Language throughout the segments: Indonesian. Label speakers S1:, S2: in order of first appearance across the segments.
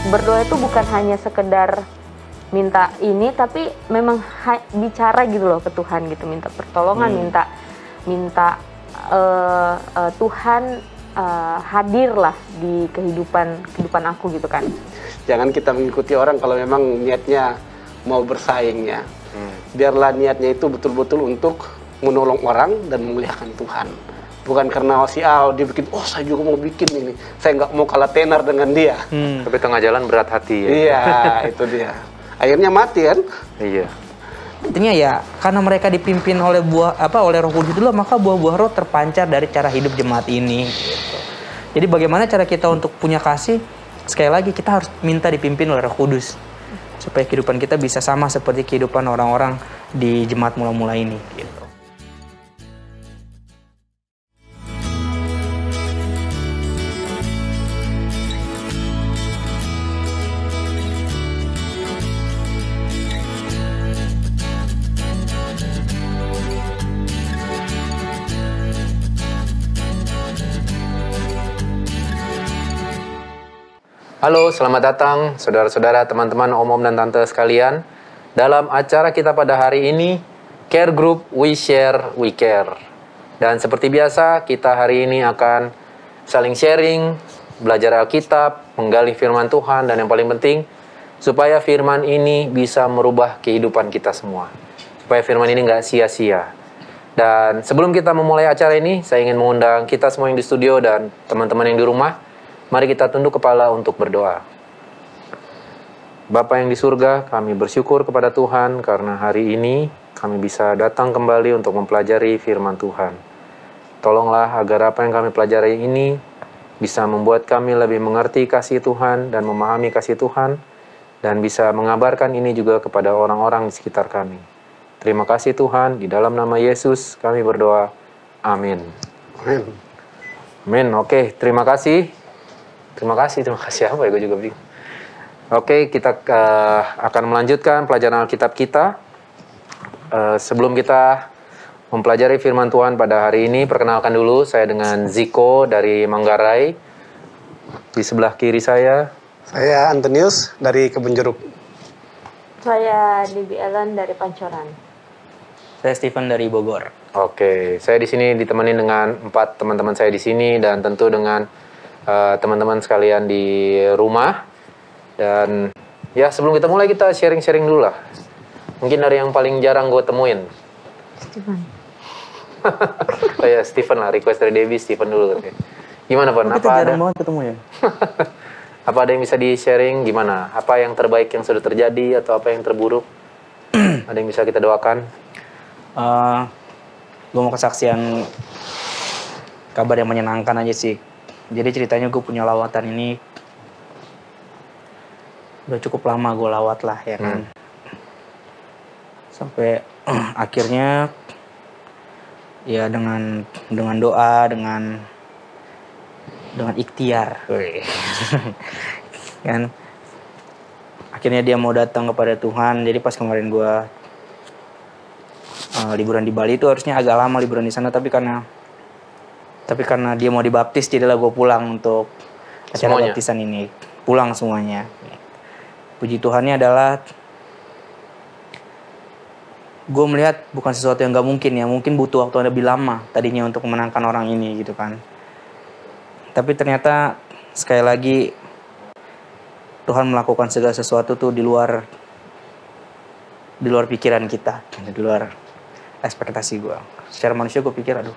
S1: berdoa itu bukan hanya sekedar minta ini, tapi memang bicara gitu loh ke Tuhan gitu, minta pertolongan, minta Tuhan hadirlah di kehidupan aku gitu kan.
S2: Jangan kita mengikuti orang kalau memang niatnya mau bersaing ya. Biarlah niatnya itu betul-betul untuk menolong orang dan memuliakan Tuhan. Bukan karena si A dia bikin, oh saya juga mau bikin ini, saya nggak mau kalah tenar dengan dia.
S3: Tapi tengah jalan berat hati ya.
S2: Iya, itu dia. Akhirnya mati kan?
S3: Iya.
S4: Intinya ya, karena mereka dipimpin oleh oleh Roh Kudus itulah, maka buah-buah roh terpancar dari cara hidup jemaat ini. Gitu. Jadi bagaimana cara kita untuk punya kasih? Sekali lagi kita harus minta dipimpin oleh Roh Kudus supaya kehidupan kita bisa sama seperti kehidupan orang-orang di jemaat mula-mula ini. Gitu.
S3: Halo, selamat datang saudara-saudara, teman-teman, om-om dan tante sekalian dalam acara kita pada hari ini, Care Group We Share, We Care. Dan seperti biasa, kita hari ini akan saling sharing, belajar Alkitab, menggali firman Tuhan, dan yang paling penting, supaya firman ini bisa merubah kehidupan kita semua. Supaya firman ini nggak sia-sia. Dan sebelum kita memulai acara ini, saya ingin mengundang kita semua yang di studio dan teman-teman yang di rumah. Mari kita tunduk kepala untuk berdoa. Bapa yang di surga, kami bersyukur kepada Tuhan karena hari ini kami bisa datang kembali untuk mempelajari firman Tuhan. Tolonglah agar apa yang kami pelajari ini bisa membuat kami lebih mengerti kasih Tuhan dan memahami kasih Tuhan, dan bisa mengabarkan ini juga kepada orang-orang di sekitar kami. Terima kasih Tuhan, di dalam nama Yesus kami berdoa. Amin.
S2: Amin.
S3: Amin. Oke, terima kasih. Terima kasih apa ya, gue juga bingung. Oke, kita akan melanjutkan pelajaran Alkitab kita. Sebelum kita mempelajari firman Tuhan pada hari ini, perkenalkan dulu, saya dengan Ziko dari Manggarai. Di sebelah kiri saya
S2: Antonius dari Kebonjeruk.
S1: Saya Debbie Ellen dari Pancoran.
S4: Saya Stephen dari Bogor.
S3: Oke, saya di sini ditemani dengan 4 teman-teman saya di sini, dan tentu dengan teman-teman sekalian di rumah. Dan ya, sebelum kita mulai, kita sharing-sharing dulu lah. Mungkin dari yang paling jarang gue temuin,
S1: Stephen.
S3: Oh ya, Stephen lah, request dari Debbie, Stephen dulu katanya. Gimana Pan?
S4: Kita jarang banget ketemu ya.
S3: Apa ada yang bisa di-sharing? Gimana? Apa yang terbaik yang sudah terjadi atau apa yang terburuk? Ada yang bisa kita doakan?
S4: Gue mau kesaksian kabar yang menyenangkan aja sih. Jadi ceritanya gue punya lawatan ini udah cukup lama gue lawat lah ya kan. Sampai akhirnya ya dengan doa, dengan ikhtiar kan, akhirnya dia mau datang kepada Tuhan. Jadi pas kemarin gue liburan di Bali itu harusnya agak lama liburan di sana, tapi karena dia mau dibaptis, jadilah gue pulang untuk acara baptisan ini. Pulang semuanya. Puji Tuhannya adalah gue melihat bukan sesuatu yang gak mungkin ya. Mungkin butuh waktu yang lebih lama tadinya untuk memenangkan orang ini gitu kan. Tapi ternyata sekali lagi Tuhan melakukan segala sesuatu tuh di luar pikiran kita, di luar ekspektasi gue. Secara manusia gue pikir, aduh,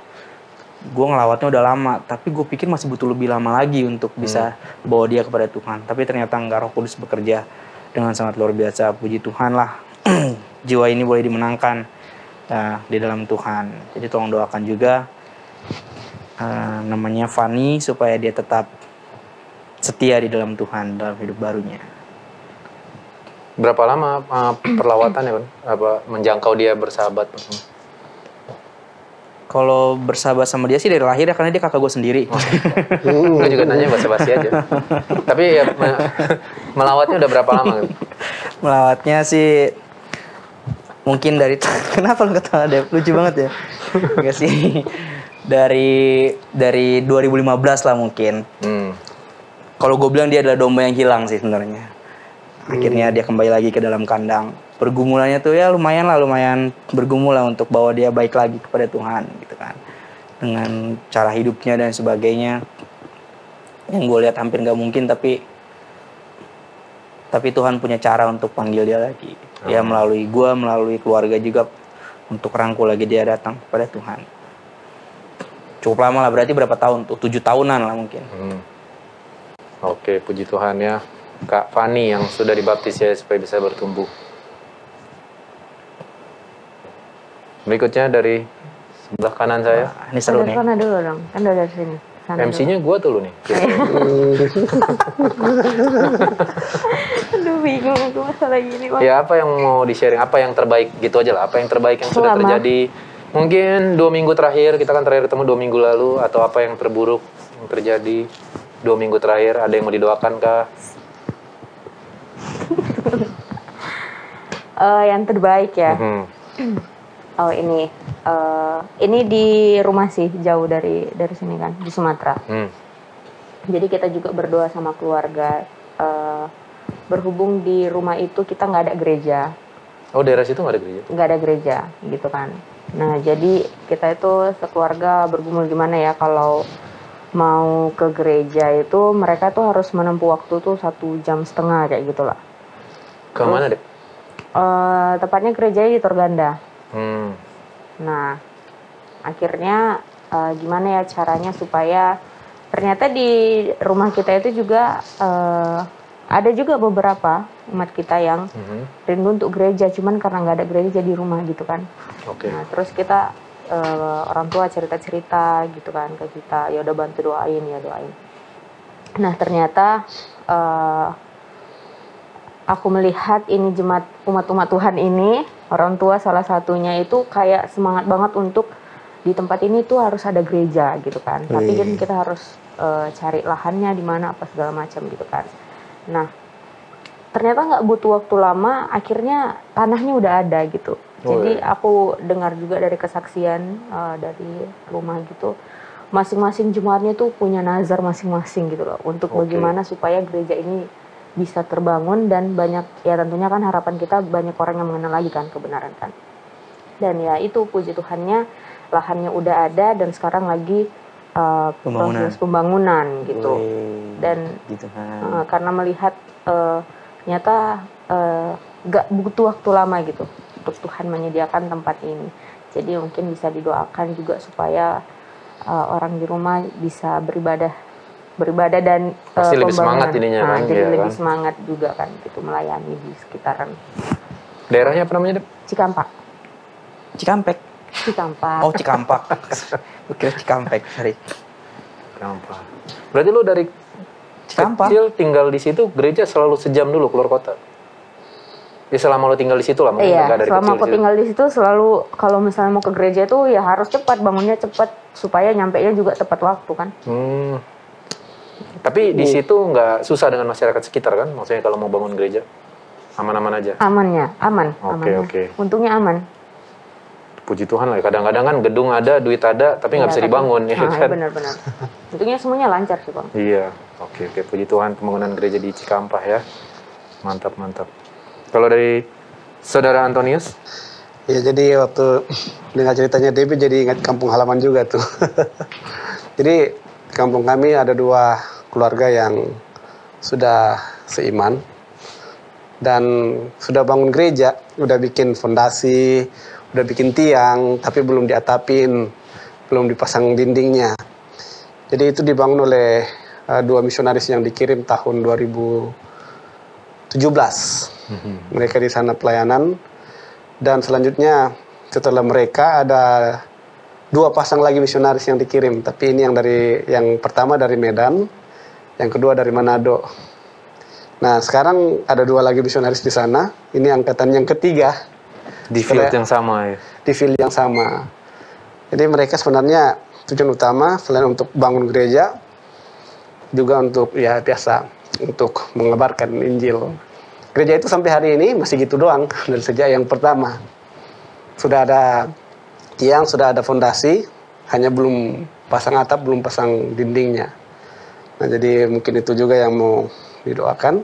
S4: gue ngelawatnya udah lama, tapi gue pikir masih butuh lebih lama lagi untuk bisa bawa dia kepada Tuhan. Tapi ternyata enggak, Roh Kudus bekerja dengan sangat luar biasa. Puji Tuhan lah, jiwa ini boleh dimenangkan di dalam Tuhan. Jadi tolong doakan juga namanya Fanny, supaya dia tetap setia di dalam Tuhan dalam hidup barunya.
S3: Berapa lama perlawatannya, Pan? Apa menjangkau dia bersahabat?
S4: Kalau bersahabat sama dia sih dari lahir ya, karena dia kakak gue sendiri.
S3: Gue juga nanya basa-basi aja. Tapi ya melawatnya udah berapa lama?
S4: Melawatnya sih mungkin dari kenapa lu ketawa deh? Lucu banget ya. Enggak sih. Dari 2015 lah mungkin. kalau gue bilang dia adalah domba yang hilang sih sebenarnya. Akhirnya dia kembali lagi ke dalam kandang. Pergumulannya tuh ya lumayan bergumul lah untuk bawa dia baik lagi kepada Tuhan gitu kan. Dengan cara hidupnya dan sebagainya yang gue lihat hampir nggak mungkin, tapi Tuhan punya cara untuk panggil dia lagi. Ya melalui gue, melalui keluarga juga untuk rangkul lagi dia datang kepada Tuhan. Cukup lama lah, berarti berapa tahun tuh? 7 tahunan lah mungkin.
S3: Oke, puji Tuhan ya. Kak Fani yang sudah dibaptis ya supaya bisa bertumbuh. Berikutnya dari sebelah kanan saya.
S4: Wah, ini seru nih.
S1: Sana dulu dong, kan udah dari sini.
S3: MC-nya gue tuh lu nih.
S1: Aduh bingung aku masalah gini Bang.
S3: Ya apa yang mau di-sharing, apa yang terbaik gitu aja lah. Apa yang terbaik yang sudah terjadi. Mungkin 2 minggu terakhir, kita kan terakhir ketemu 2 minggu lalu. Atau apa yang terburuk yang terjadi 2 minggu terakhir. Ada yang mau didoakan kah?
S1: Yang terbaik ya. Oh ini di rumah sih, jauh dari sini kan, di Sumatera. Jadi kita juga berdoa sama keluarga. Berhubung di rumah itu kita nggak ada gereja.
S3: Oh, daerah situ nggak ada gereja?
S1: Nggak ada gereja gitu kan. Nah jadi kita itu sekeluarga bergumul gimana ya kalau mau ke gereja itu mereka tuh harus menempuh waktu tuh 1,5 jam kayak gitulah.
S3: Ke mana deh?
S1: Tepatnya gerejanya di Torganda. Nah akhirnya gimana ya caranya supaya ternyata di rumah kita itu juga ada juga beberapa umat kita yang rindu untuk gereja, cuman karena nggak ada gereja di rumah gitu kan. Nah terus kita orang tua cerita-cerita gitu kan ke kita, ya udah bantu doain. Nah ternyata aku melihat ini jemaat umat Tuhan ini, orang tua salah satunya itu kayak semangat banget untuk di tempat ini tuh harus ada gereja gitu kan. Tapi kan kita harus cari lahannya di mana apa segala macam gitu kan. Nah ternyata nggak butuh waktu lama, akhirnya tanahnya udah ada gitu. Jadi aku dengar juga dari kesaksian dari rumah gitu, masing-masing jemaatnya tuh punya nazar masing-masing gitu loh, untuk bagaimana supaya gereja ini bisa terbangun dan banyak, ya tentunya kan harapan kita banyak orang yang mengenal lagi kan kebenaran kan. Dan ya itu puji Tuhannya lahannya udah ada dan sekarang lagi proses pembangunan gitu. Dan gitu kan. Karena melihat ternyata gak butuh waktu lama gitu untuk Tuhan menyediakan tempat ini. Jadi mungkin bisa didoakan juga supaya orang di rumah bisa beribadah dan
S3: pasti lebih semangat ininya kan.
S1: Jadi lebih semangat juga kan gitu melayani di sekitaran.
S3: Daerahnya apa namanya?
S1: Cikampek.
S4: Oh Cikampak. Oke Cikampek, sorry.
S3: Cikampek. Berarti lu dari
S4: Cikampek
S3: kecil tinggal di situ, gereja selalu sejam dulu keluar kota? Ya selama lo tinggal di situ lah,
S1: iya, selama aku tinggal di situ selalu kalau misalnya mau ke gereja itu ya harus cepat, bangunnya cepat supaya nyampenya juga tepat waktu kan.
S3: Tapi di situ nggak susah dengan masyarakat sekitar kan? Maksudnya kalau mau bangun gereja aman-aman aja? Aman. Oke.
S1: Untungnya aman.
S3: Puji Tuhan lah. Kadang-kadang kan gedung ada, duit ada, tapi nggak bisa dibangun ya kan?
S1: Benar-benar. Untungnya semuanya lancar sih Bang.
S3: Iya. Oke. Puji Tuhan pembangunan gereja di Cikampek ya. Mantap. Kalau dari Saudara Antonius?
S2: Ya jadi waktu dengar ceritanya Debbie jadi ingat kampung halaman juga tuh. Jadi kampung kami ada 2 keluarga yang sudah seiman dan sudah bangun gereja, udah bikin fondasi, udah bikin tiang, tapi belum diatapin, belum dipasang dindingnya. Jadi itu dibangun oleh 2 misionaris yang dikirim tahun 2017. Mereka di sana pelayanan, dan selanjutnya setelah mereka ada 2 pasang lagi misionaris yang dikirim, tapi ini yang pertama dari Medan, yang kedua dari Manado. Nah sekarang ada 2 lagi misionaris di sana, ini angkatan yang ketiga
S3: di field yang sama ya.
S2: Di field yang sama. Jadi mereka sebenarnya tujuan utama selain untuk bangun gereja, juga untuk ya biasa untuk mengabarkan Injil. Gereja itu sampai hari ini masih gitu doang dari sejak yang pertama. Sudah ada tiang, sudah ada fondasi, hanya belum pasang atap, belum pasang dindingnya. Nah, jadi mungkin itu juga yang mau didoakan.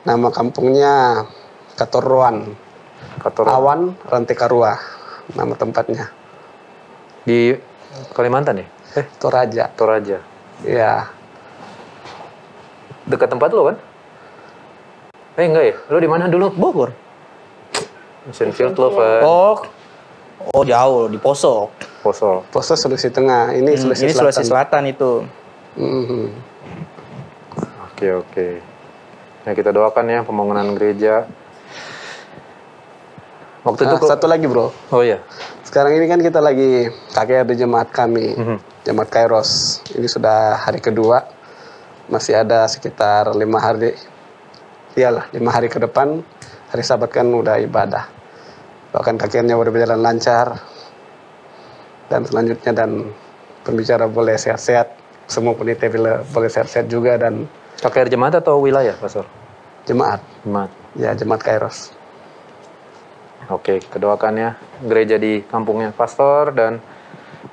S2: Nama kampungnya Katoroan. Awan Rantai Karua, nama tempatnya.
S3: Di Kalimantan ya?
S2: Toraja.
S3: Toraja.
S2: Ya,
S3: Dekat tempat lo kan? Enggak ya? Lo di mana dulu?
S4: Bogor.
S3: Mission Field lo, Van.
S4: Oh jauh di Poso.
S3: Poso.
S2: Poso Sulawesi Tengah. Ini Sulawesi
S4: Ini
S2: Selatan.
S4: Sulawesi Selatan itu.
S2: Mhm.
S3: Oke. Nah, kita doakan ya pembangunan gereja. Waktu itu
S2: Satu lagi bro.
S3: Oh iya.
S2: Sekarang ini kan kita lagi KKR di jemaat kami,
S3: Mhm.
S2: jemaat Kairos. Ini sudah hari kedua, masih ada sekitar 5 hari. Iyalah, 5 hari ke depan, hari Sabat kan udah ibadah. Doakan KKR-nya udah berjalan lancar. Dan selanjutnya dan pembicara boleh sehat-sehat, semua panitia boleh sehat-sehat juga dan
S3: KKR jemaat atau wilayah, Pastor?
S2: jemaat.
S3: Jemaat.
S2: Ya, jemaat Kairos.
S3: Oke, kedoakannya gereja di kampungnya Pastor dan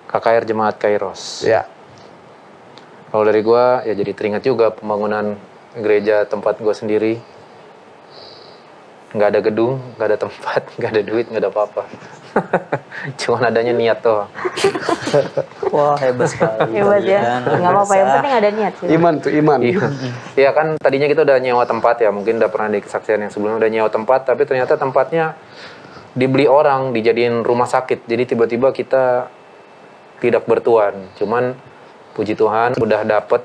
S3: KKR Jemaat Kairos.
S2: Ya.
S3: Kalau dari gua ya jadi teringat juga pembangunan gereja tempat gua sendiri. Nggak ada gedung, nggak ada tempat, nggak ada duit, nggak ada apa-apa. Cuman adanya niat doang.
S4: Wah hebat sekali.
S1: Hebat ya.
S4: kalian.
S1: Nggak apa-apa, yang penting ada niat sih.
S2: Iman tuh, iman.
S3: Iya kan tadinya kita udah nyewa tempat ya, mungkin udah pernah di kesaksian yang sebelumnya udah nyewa tempat, tapi ternyata tempatnya dibeli orang, dijadiin rumah sakit. Jadi tiba-tiba kita tidak bertuan. Cuman puji Tuhan udah dapet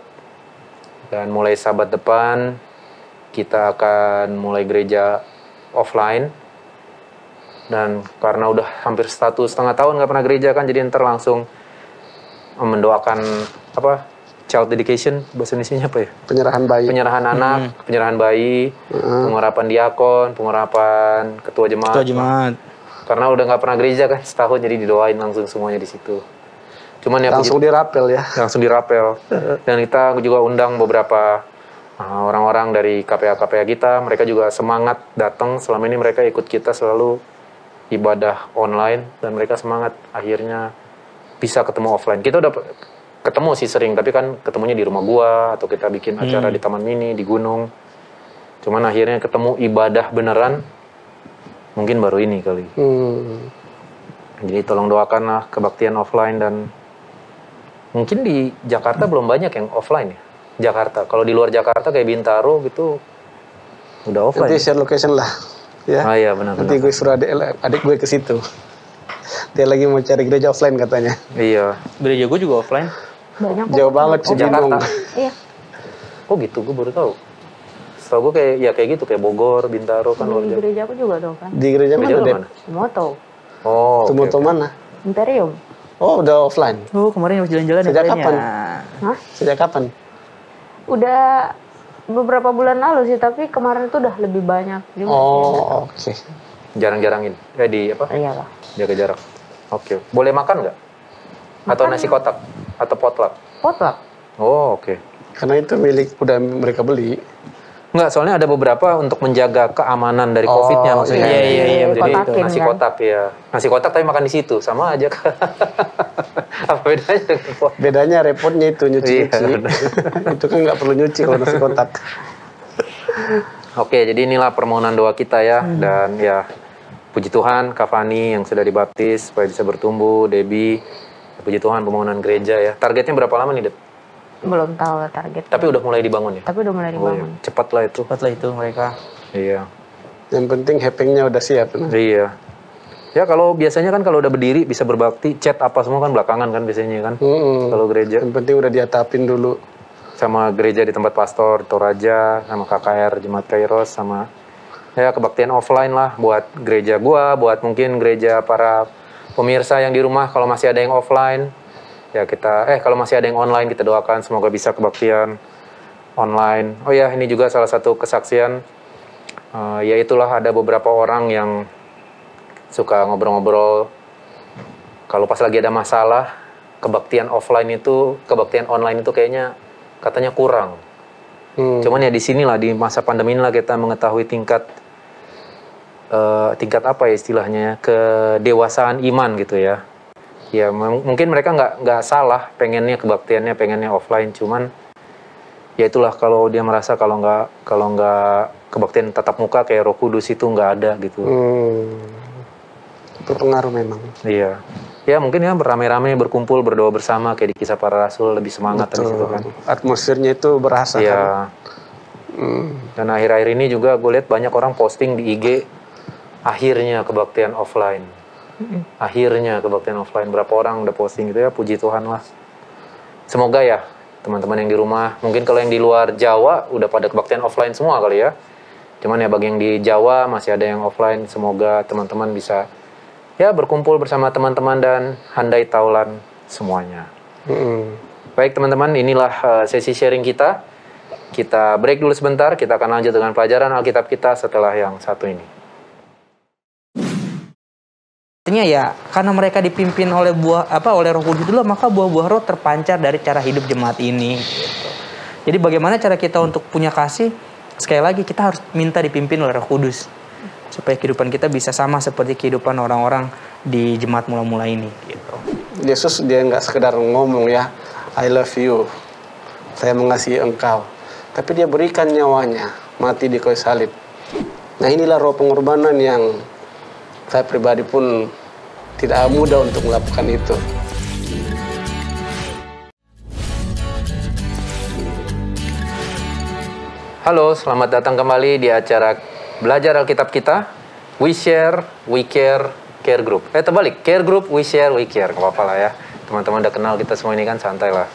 S3: dan mulai Sabat depan kita akan mulai gereja offline. Dan karena udah hampir 1,5 tahun nggak pernah gereja kan, jadi ntar langsung mendoakan apa child dedication, bahasa Indonesianya apa ya?
S2: Penyerahan bayi.
S3: Penyerahan anak, penyerahan bayi, pengurapan diakon, pengurapan ketua jemaat.
S4: Ketua jemaat.
S3: Karena udah nggak pernah gereja kan setahun, jadi didoain langsung semuanya di situ. Cuman ya
S2: Langsung dirapel ya.
S3: langsung dirapel. Dan kita juga undang beberapa orang-orang dari KPA-KPA kita, mereka juga semangat datang. Selama ini mereka ikut kita selalu ibadah online dan mereka semangat akhirnya bisa ketemu offline. Kita udah ketemu sih sering, tapi kan ketemunya di rumah gua atau kita bikin acara di Taman Mini, di gunung. Cuman akhirnya ketemu ibadah beneran mungkin baru ini kali. Jadi tolong doakanlah kebaktian offline dan mungkin di Jakarta belum banyak yang offline ya. Jakarta. Kalau di luar Jakarta kayak Bintaro gitu udah offline.
S2: Nanti share location lah. Ya.
S3: Ah iya benar.
S2: Nanti gue suruh adik gue ke situ. Dia lagi mau cari gereja offline katanya.
S3: Iya.
S4: Gereja gue juga offline.
S1: Banyak kok.
S2: Jauh banget sih
S3: Jakarta.
S2: bingung.
S1: Iya.
S3: Oh gitu, gue baru tahu. Setahu gue kayak gitu, kayak Bogor, Bintaro kan luar
S1: Di
S3: Jakarta.
S1: gereja aku juga dong kan.
S2: Di gereja
S3: Gereja
S2: mana?
S3: lu
S2: Dep?
S3: mana?
S1: Moto.
S3: Oh, oke,
S2: Tumoto
S3: oke.
S2: mana?
S1: Imperium.
S2: Oh, udah offline.
S4: Oh kemarin habis jalan-jalan
S2: Sejak
S4: ya
S2: kapan?
S1: Hah?
S2: Sejak kapan?
S1: Udah beberapa bulan lalu sih, tapi kemarin itu udah lebih banyak juga.
S2: Oh, oke.
S3: Jarang-jarangin. Di apa?
S1: Iyalah.
S3: Jaga jarak. Oke. Boleh makan nggak? Atau nasi kotak? Atau potluck?
S1: Potluck.
S3: Oh, oke.
S2: Karena itu milik udah mereka beli.
S3: Enggak, soalnya ada beberapa untuk menjaga keamanan dari COVID-nya maksudnya.
S4: iya,
S3: Jadi
S1: kotakin,
S3: nasi
S1: kan?
S3: kotak ya. Nasi kotak tapi makan di situ, sama aja. Apa bedanya dengan potluck?
S2: Bedanya repotnya itu nyuci-nyuci.
S3: Iya, benar.
S2: Itu kan nggak perlu nyuci kalau nasi kotak.
S3: Oke, jadi inilah permohonan doa kita ya. Dan ya, puji Tuhan, Kak Fani yang sudah dibaptis supaya bisa bertumbuh, Debbie, puji Tuhan pembangunan gereja ya. Targetnya berapa lama nih, Deb?
S1: Belum tahu lah target.
S3: Tapi udah mulai dibangun ya?
S1: Tapi udah mulai
S3: Oh, iya.
S1: dibangun.
S3: Cepat lah itu.
S4: Cepatlah itu mereka.
S3: Iya.
S2: Yang penting happening-nya udah siap.
S3: Iya. Ya kalau biasanya kan kalau udah berdiri bisa berbakti, chat apa semua kan belakangan kan biasanya kan. Kalau gereja
S2: Yang penting udah diatapin dulu.
S3: sama gereja di tempat pastor Toraja, sama KKR Jemaat Kairos, sama ya kebaktian offline lah buat gereja gua, buat mungkin gereja para pemirsa yang di rumah kalau masih ada yang offline. Ya kita kalau masih ada yang online kita doakan semoga bisa kebaktian online. Oh ya, ini juga salah satu kesaksian yaitulah ada beberapa orang yang suka ngobrol-ngobrol kalau pas lagi ada masalah kebaktian online itu kayaknya katanya kurang. Cuman ya di sinilah di masa pandemi inilah kita mengetahui tingkat apa ya istilahnya kedewasaan iman gitu ya. Ya mungkin mereka nggak salah pengennya kebaktiannya pengennya offline, cuman ya itulah kalau dia merasa kalau nggak kebaktian tatap muka kayak Roh Kudus itu nggak ada gitu.
S2: Berpengaruh memang.
S3: Iya. Ya mungkin ya beramai-ramai berkumpul berdoa bersama kayak di Kisah Para Rasul lebih semangat di situ kan.
S2: Atmosfernya itu berasa kan.
S3: Iya. Dan akhir-akhir ini juga gue lihat banyak orang posting di IG akhirnya kebaktian offline. Akhirnya kebaktian offline. Berapa orang udah posting gitu ya, puji Tuhan lah. Semoga ya teman-teman yang di rumah, mungkin kalau yang di luar Jawa udah pada kebaktian offline semua kali ya. Cuman ya bagi yang di Jawa masih ada yang offline, semoga teman-teman bisa ya berkumpul bersama teman-teman dan handai taulan semuanya. Baik teman-teman, inilah sesi sharing kita. Kita break dulu sebentar, kita akan lanjut dengan pelajaran Alkitab kita setelah yang satu ini.
S4: Artinya ya karena mereka dipimpin oleh oleh Roh Kudus dulu, maka buah-buah roh terpancar dari cara hidup jemaat ini. Gitu. Jadi bagaimana cara kita untuk punya kasih? Sekali lagi kita harus minta dipimpin oleh Roh Kudus supaya kehidupan kita bisa sama seperti kehidupan orang-orang di jemaat mula-mula ini. Gitu.
S2: Yesus dia nggak sekedar ngomong ya, I love you, saya mengasihi engkau, tapi dia berikan nyawanya, mati di kayu salib. Nah inilah roh pengorbanan yang saya pribadi pun tidak mudah untuk melakukan itu.
S3: Halo, selamat datang kembali di acara Belajar Alkitab kita. We Share, We Care, Care Group. Terbalik, Care Group, We Share, We Care. Gak apa-apa lah ya. Teman-teman udah kenal kita semua ini kan, santai lah.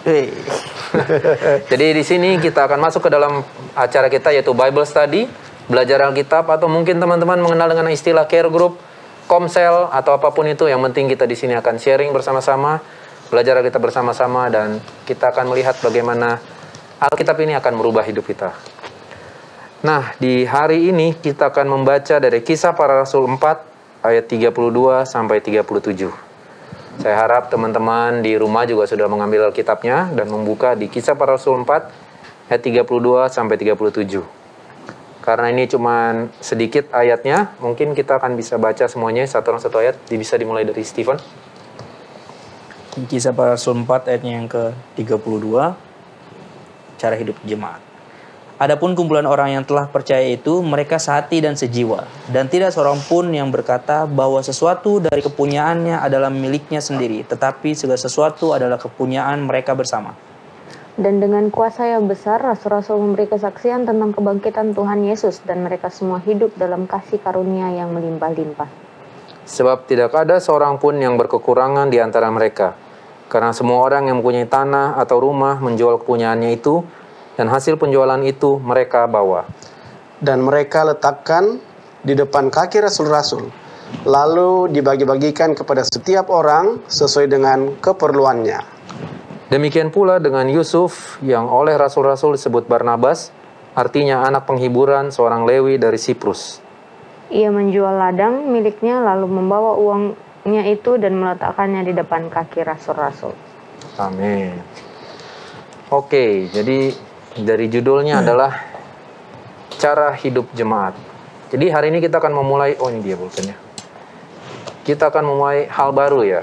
S3: Jadi di sini kita akan masuk ke dalam acara kita yaitu Bible Study, belajar Alkitab, atau mungkin teman-teman mengenal dengan istilah Care Group, Komsel, atau apapun itu. Yang penting kita di sini akan sharing bersama-sama, belajar Alkitab bersama-sama, dan kita akan melihat bagaimana Alkitab ini akan merubah hidup kita. Nah, di hari ini kita akan membaca dari Kisah Para Rasul 4 ayat 32 sampai 37. Saya harap teman-teman di rumah juga sudah mengambil Alkitabnya dan membuka di Kisah Para Rasul 4 ayat 32 sampai 37. Karena ini cuma sedikit ayatnya, mungkin kita akan bisa baca semuanya satu orang satu ayat. Bisa dimulai dari Stephen.
S4: Kisah Para Rasul 4 ayatnya yang ke-32, cara hidup jemaat. Adapun kumpulan orang yang telah percaya itu, mereka sehati dan sejiwa, dan tidak seorang pun yang berkata bahwa sesuatu dari kepunyaannya adalah miliknya sendiri, tetapi segala sesuatu adalah kepunyaan mereka bersama.
S1: Dan dengan kuasa yang besar, rasul-rasul memberi kesaksian tentang kebangkitan Tuhan Yesus, dan mereka semua hidup dalam kasih karunia yang melimpah-limpah.
S3: Sebab tidak ada seorang pun yang berkekurangan di antara mereka, karena semua orang yang mempunyai tanah atau rumah menjual kepunyaannya itu, dan hasil penjualan itu mereka bawa.
S2: Dan mereka letakkan di depan kaki rasul-rasul, lalu dibagi-bagikan kepada setiap orang sesuai dengan keperluannya.
S3: Demikian pula dengan Yusuf yang oleh rasul-rasul disebut Barnabas, artinya anak penghiburan, seorang Lewi dari Siprus.
S1: Ia menjual ladang miliknya lalu membawa uangnya itu dan meletakkannya di depan kaki rasul-rasul.
S3: Amin. Oke, jadi dari judulnya adalah cara hidup jemaat. Jadi hari ini kita akan memulai, oh ini dia pulpennya. Kita akan memulai hal baru ya.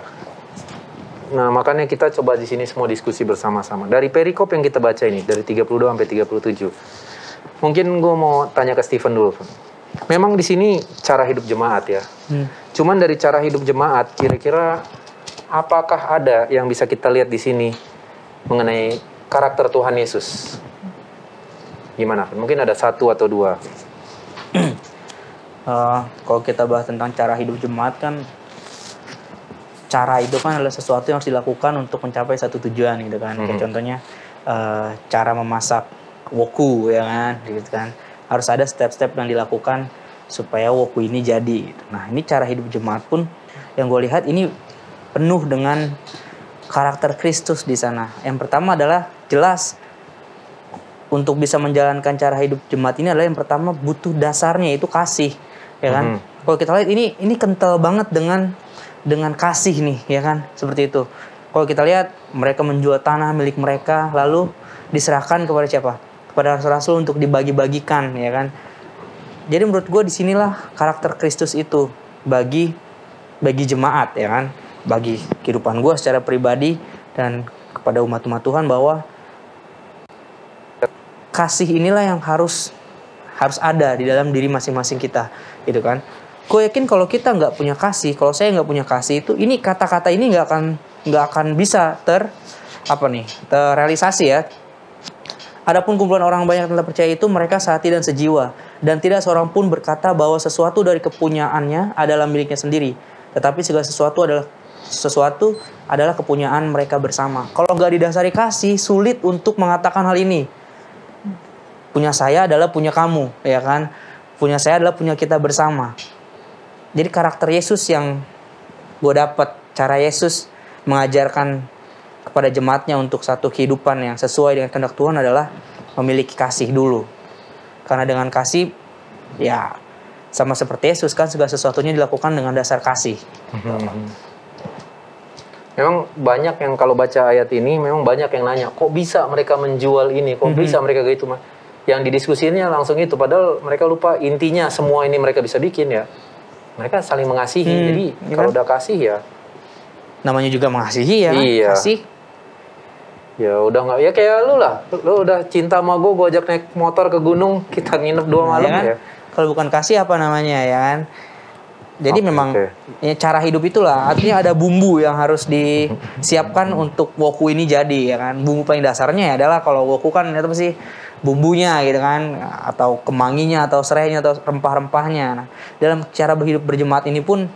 S3: Nah, makanya kita coba di sini semua diskusi bersama-sama. Dari perikop yang kita baca ini, dari 32 sampai 37. Mungkin gue mau tanya ke Stephen dulu. Memang di sini cara hidup jemaat ya. Cuman dari cara hidup jemaat, kira-kira apakah ada yang bisa kita lihat di sini mengenai karakter Tuhan Yesus? Gimana? Mungkin ada satu atau dua.
S4: Kalau kita bahas tentang cara hidup jemaat kan, cara itu kan adalah sesuatu yang harus dilakukan untuk mencapai satu tujuan gitu kan. Kayak contohnya cara memasak woku ya kan, gitu kan. Harus ada step-step yang dilakukan supaya woku ini jadi. Gitu. Nah ini cara hidup jemaat pun yang gue lihat ini penuh dengan karakter Kristus di sana. Yang pertama adalah jelas untuk bisa menjalankan cara hidup jemaat ini adalah yang pertama butuh dasarnya itu kasih, ya kan? Kalau kita lihat ini kental banget dengan kasih nih, ya kan? Seperti itu. Kalau kita lihat mereka menjual tanah milik mereka lalu diserahkan kepada siapa? Kepada rasul-rasul untuk dibagi-bagikan, ya kan? Jadi menurut gue disinilah karakter Kristus itu bagi jemaat, ya kan? Bagi kehidupan gue secara pribadi dan kepada umat-umat Tuhan bahwa kasih inilah yang harus ada di dalam diri masing-masing kita, gitu kan. Gue yakin kalau kita nggak punya kasih, kalau saya nggak punya kasih itu, ini kata-kata ini nggak akan bisa terrealisasi ya. Adapun kumpulan orang banyak yang telah percaya itu mereka sehati dan sejiwa, dan tidak seorang pun berkata bahwa sesuatu dari kepunyaannya adalah miliknya sendiri, tetapi segala sesuatu adalah kepunyaan mereka bersama. Kalau nggak didasari kasih, sulit untuk mengatakan hal ini. Punya saya adalah punya kamu, ya kan? Punya saya adalah punya kita bersama. Jadi karakter Yesus yang gue dapat, cara Yesus mengajarkan kepada jemaatnya untuk satu kehidupan yang sesuai dengan kehendak Tuhan adalah memiliki kasih dulu. Karena dengan kasih, ya sama seperti Yesus kan, segala sesuatunya dilakukan dengan dasar kasih.
S3: Memang banyak yang kalau baca ayat ini, memang banyak yang nanya, kok bisa mereka menjual ini, kok bisa mereka gitu. Yang didiskusinya langsung itu, padahal mereka lupa intinya semua ini mereka bisa bikin ya. Mereka saling mengasihi, jadi kalau udah kasih ya.
S4: Namanya juga mengasihi ya,
S3: iya.
S4: Kasih.
S3: Ya udah nggak, ya kayak lu lah, lu udah cinta sama gue ajak naik motor ke gunung, kita nginep 2 malam
S4: ya kan?
S3: ya.
S4: Kalau bukan kasih apa namanya ya kan? Jadi memang ya, cara hidup itulah, artinya ada bumbu yang harus disiapkan untuk woku ini jadi ya kan. Bumbu paling dasarnya adalah kalau woku kan itu pasti bumbunya gitu kan, atau kemanginya atau serainya atau rempah-rempahnya. Nah, dalam cara berhidup berjemaat ini pun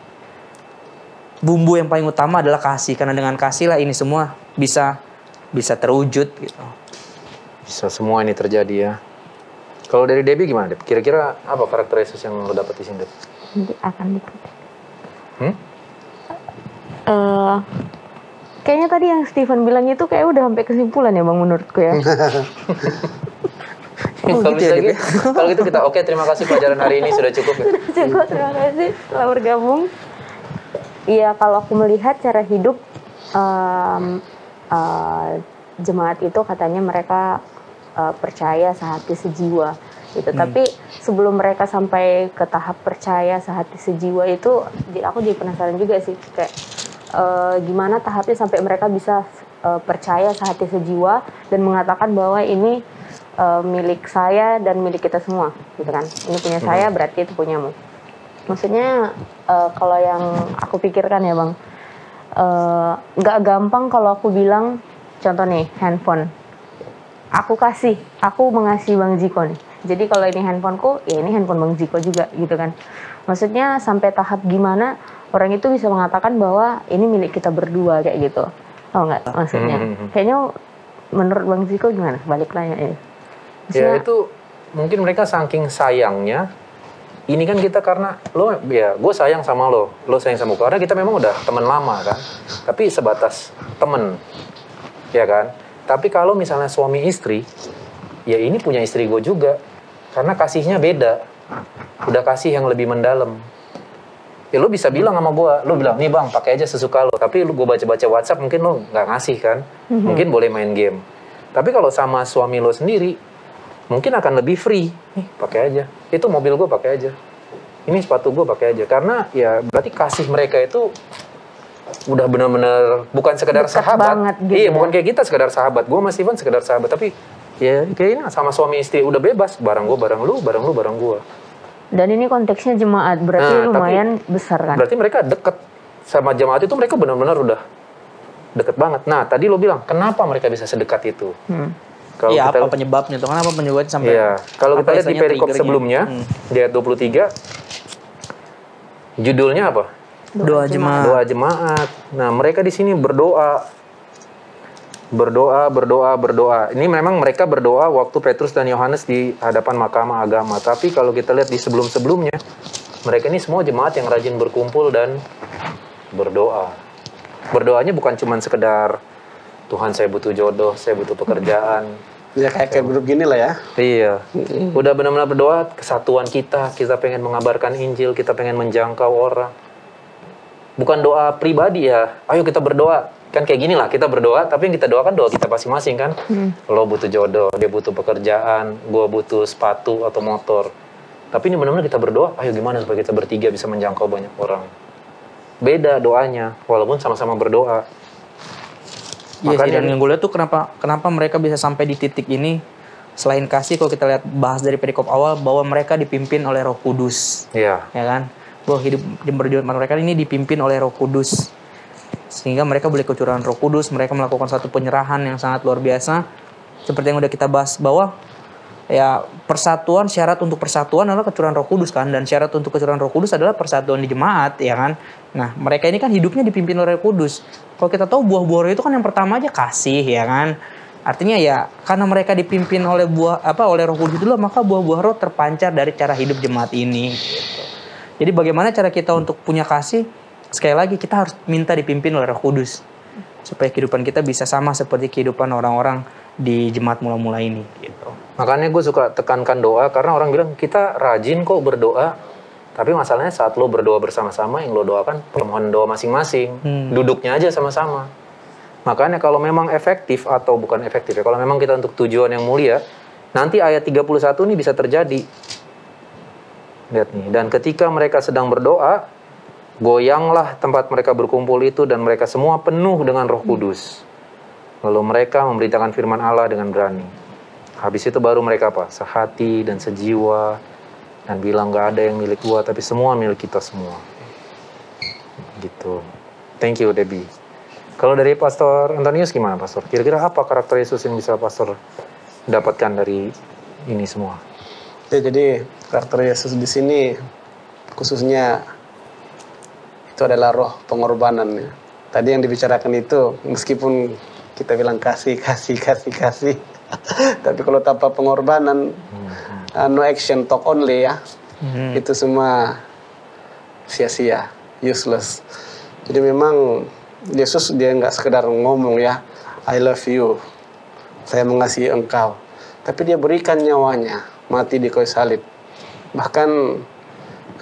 S4: bumbu yang paling utama adalah kasih, karena dengan kasih lah ini semua bisa terwujud gitu.
S3: Bisa semua ini terjadi ya. Kalau dari Debbie gimana, Deb? Kira-kira apa karakter Yesus yang lo dapet di sini, Deb?
S1: Nanti akan kayaknya tadi yang Steven bilang itu kayak udah sampai kesimpulan ya Bang menurutku ya.
S3: Kalau gitu kita oke, terima kasih pelajaran hari ini sudah cukup ya.
S1: Sudah cukup, terima kasih telah bergabung. Iya, kalau aku melihat cara hidup jemaat itu katanya mereka percaya sehati sejiwa gitu. Tapi sebelum mereka sampai ke tahap percaya sehati sejiwa itu, aku jadi penasaran juga sih kayak gimana tahapnya sampai mereka bisa percaya sehati sejiwa dan mengatakan bahwa ini milik saya dan milik kita semua gitu kan. Ini punya saya berarti itu punyamu. Maksudnya kalau yang aku pikirkan ya Bang, nggak gampang kalau aku bilang, contoh nih handphone, aku mengasihi Bang Ziko nih. Jadi kalau ini handphoneku, ya ini handphone Bang Ziko juga gitu kan. Maksudnya sampai tahap gimana orang itu bisa mengatakan bahwa ini milik kita berdua kayak gitu. Tahu nggak maksudnya? Kayaknya menurut Bang Ziko gimana? Balik lagi ini.
S3: Ya itu mungkin mereka saking sayangnya. Ini kan kita karena gue sayang sama lo sayang sama gue. Karena kita memang udah teman lama kan. Tapi sebatas temen, ya kan. Tapi kalau misalnya suami istri, ya ini punya istri gue juga. Karena kasihnya beda. Udah kasih yang lebih mendalam. Ya lo bisa bilang sama gue, lo bilang, nih Bang pakai aja sesuka lo. Tapi gue baca-baca WhatsApp mungkin lo nggak ngasih kan. Mungkin boleh main game. Tapi kalau sama suami lo sendiri, mungkin akan lebih free. Nih pakai aja. Itu mobil gue pakai aja. Ini sepatu gue pakai aja. Karena ya berarti kasih mereka itu udah benar-benar bukan sekedar
S1: dekat
S3: sahabat.
S1: Gitu
S3: iya, bukan kayak kita sekedar sahabat. Gue sama Steven sekedar sahabat. Tapi ya kayaknya sama suami istri udah bebas. Barang gue, barang lu, barang lu, barang gue.
S1: Dan ini konteksnya jemaat, berarti lumayan besar kan?
S3: Berarti mereka deket sama jemaat itu, mereka benar-benar udah deket banget. Nah, tadi lo bilang, kenapa mereka bisa sedekat itu?
S4: Iya, apa penyebabnya tuh? Kenapa penyebabnya sampai?
S3: Iya, kalau kita lihat di perikop sebelumnya, di ayat 23, judulnya apa?
S4: Doa jemaat.
S3: Doa jemaat. Nah, mereka di sini berdoa. Ini memang mereka berdoa waktu Petrus dan Yohanes di hadapan mahkamah agama. Tapi kalau kita lihat di sebelum-sebelumnya, mereka ini semua jemaat yang rajin berkumpul dan berdoa. Berdoanya bukan cuma sekedar Tuhan saya butuh jodoh, saya butuh pekerjaan.
S2: Ya kayak grup gini lah ya.
S3: Iya. Udah benar-benar berdoa kesatuan kita pengen mengabarkan Injil, kita pengen menjangkau orang. Bukan doa pribadi ya. Ayo kita berdoa. Kan kayak gini lah, kita berdoa, tapi yang kita doakan doa kita masing-masing kan. Lo butuh jodoh, dia butuh pekerjaan, gue butuh sepatu atau motor. Tapi ini benar-benar kita berdoa, ayo gimana supaya kita bertiga bisa menjangkau banyak orang. Beda doanya, walaupun sama-sama berdoa.
S4: Iya sih, dan yang gue lihat tuh kenapa mereka bisa sampai di titik ini, selain kasih, kalau kita lihat bahas dari perikop awal bahwa mereka dipimpin oleh Roh Kudus,
S3: Iya.
S4: ya kan? Bahwa hidup mereka ini dipimpin oleh Roh Kudus, sehingga mereka boleh kecurangan Roh Kudus. Mereka melakukan satu penyerahan yang sangat luar biasa, seperti yang udah kita bahas bahwa ya persatuan, syarat untuk persatuan adalah kecurahan Roh Kudus kan, dan syarat untuk kecurahan Roh Kudus adalah persatuan di jemaat, ya kan? Nah, mereka ini kan hidupnya dipimpin oleh Roh Kudus. Kalau kita tahu buah-buah roh itu kan yang pertama aja kasih, ya kan? Artinya ya karena mereka dipimpin oleh oleh Roh Kudus itulah, maka buah-buah roh terpancar dari cara hidup jemaat ini. Gitu. Jadi bagaimana cara kita untuk punya kasih? Sekali lagi kita harus minta dipimpin oleh Roh Kudus supaya kehidupan kita bisa sama seperti kehidupan orang-orang di jemaat mula-mula ini. Gitu.
S3: Makanya gue suka tekankan doa, karena orang bilang kita rajin kok berdoa, tapi masalahnya saat lo berdoa bersama-sama, yang lo doakan permohonan doa masing-masing, duduknya aja sama-sama. Makanya kalau memang efektif atau bukan efektif ya, kalau memang kita untuk tujuan yang mulia, nanti ayat 31 ini bisa terjadi. Lihat nih, dan ketika mereka sedang berdoa, goyanglah tempat mereka berkumpul itu dan mereka semua penuh dengan Roh Kudus. Lalu mereka memberitakan firman Allah dengan berani. Habis itu baru mereka apa? Sehati dan sejiwa, dan bilang gak ada yang milik gua, tapi semua milik kita semua. Gitu. Thank you, Debbie. Kalau dari Pastor Antonius gimana, Pastor? Kira-kira apa karakter Yesus yang bisa Pastor dapatkan dari ini semua?
S2: Ya, jadi karakter Yesus di sini khususnya itu adalah roh pengorbanan. Ya. Tadi yang dibicarakan itu, meskipun kita bilang kasih, tapi kalau tanpa pengorbanan, no action, talk only ya, itu semua sia-sia, useless. Jadi memang Yesus dia nggak sekedar ngomong ya, I love you, saya mengasihi engkau, tapi dia berikan nyawanya, mati di kayu salib. Bahkan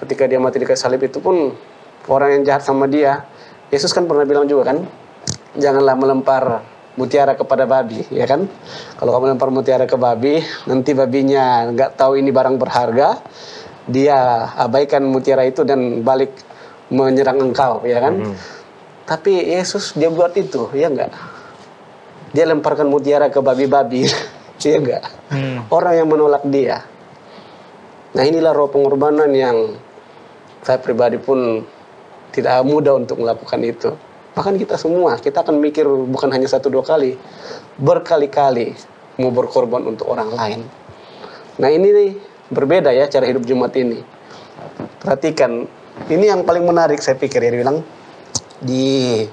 S2: ketika dia mati di kayu salib itu pun orang yang jahat sama dia, Yesus kan pernah bilang juga kan, janganlah melempar mutiara kepada babi, ya kan? Kalau kamu lempar mutiara ke babi, nanti babinya nggak tahu ini barang berharga, dia abaikan mutiara itu dan balik menyerang engkau, ya kan? Tapi Yesus dia buat itu, ya enggak? Dia lemparkan mutiara ke babi-babi, ya enggak? Orang yang menolak dia. Nah, inilah roh pengorbanan yang saya pribadi pun tidak mudah untuk melakukan itu. Bahkan kita semua, kita akan mikir bukan hanya 1-2 kali, berkali-kali mau berkorban untuk orang lain. Nah, ini nih, berbeda ya cara hidup jemaat ini. Perhatikan, ini yang paling menarik saya pikir ya, dibilang di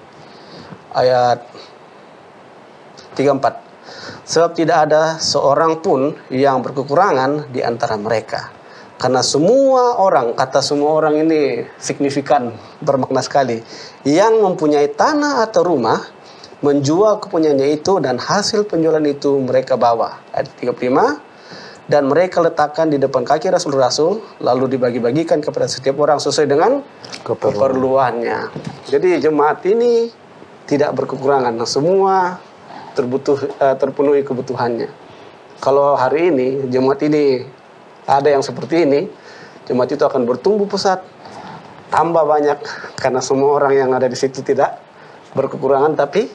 S2: ayat 34. Sebab tidak ada seorang pun yang berkekurangan di antara mereka. Karena semua orang, kata semua orang ini signifikan, bermakna sekali. Yang mempunyai tanah atau rumah, menjual kepunyaannya itu dan hasil penjualan itu mereka bawa. Ayat 35. Dan mereka letakkan di depan kaki rasul-rasul, lalu dibagi-bagikan kepada setiap orang sesuai dengan keperluannya. Jadi jemaat ini tidak berkekurangan, semua terpenuhi kebutuhannya. Kalau hari ini jemaat ini ada yang seperti ini, jemaat itu akan bertumbuh pesat, tambah banyak, karena semua orang yang ada di situ tidak berkekurangan tapi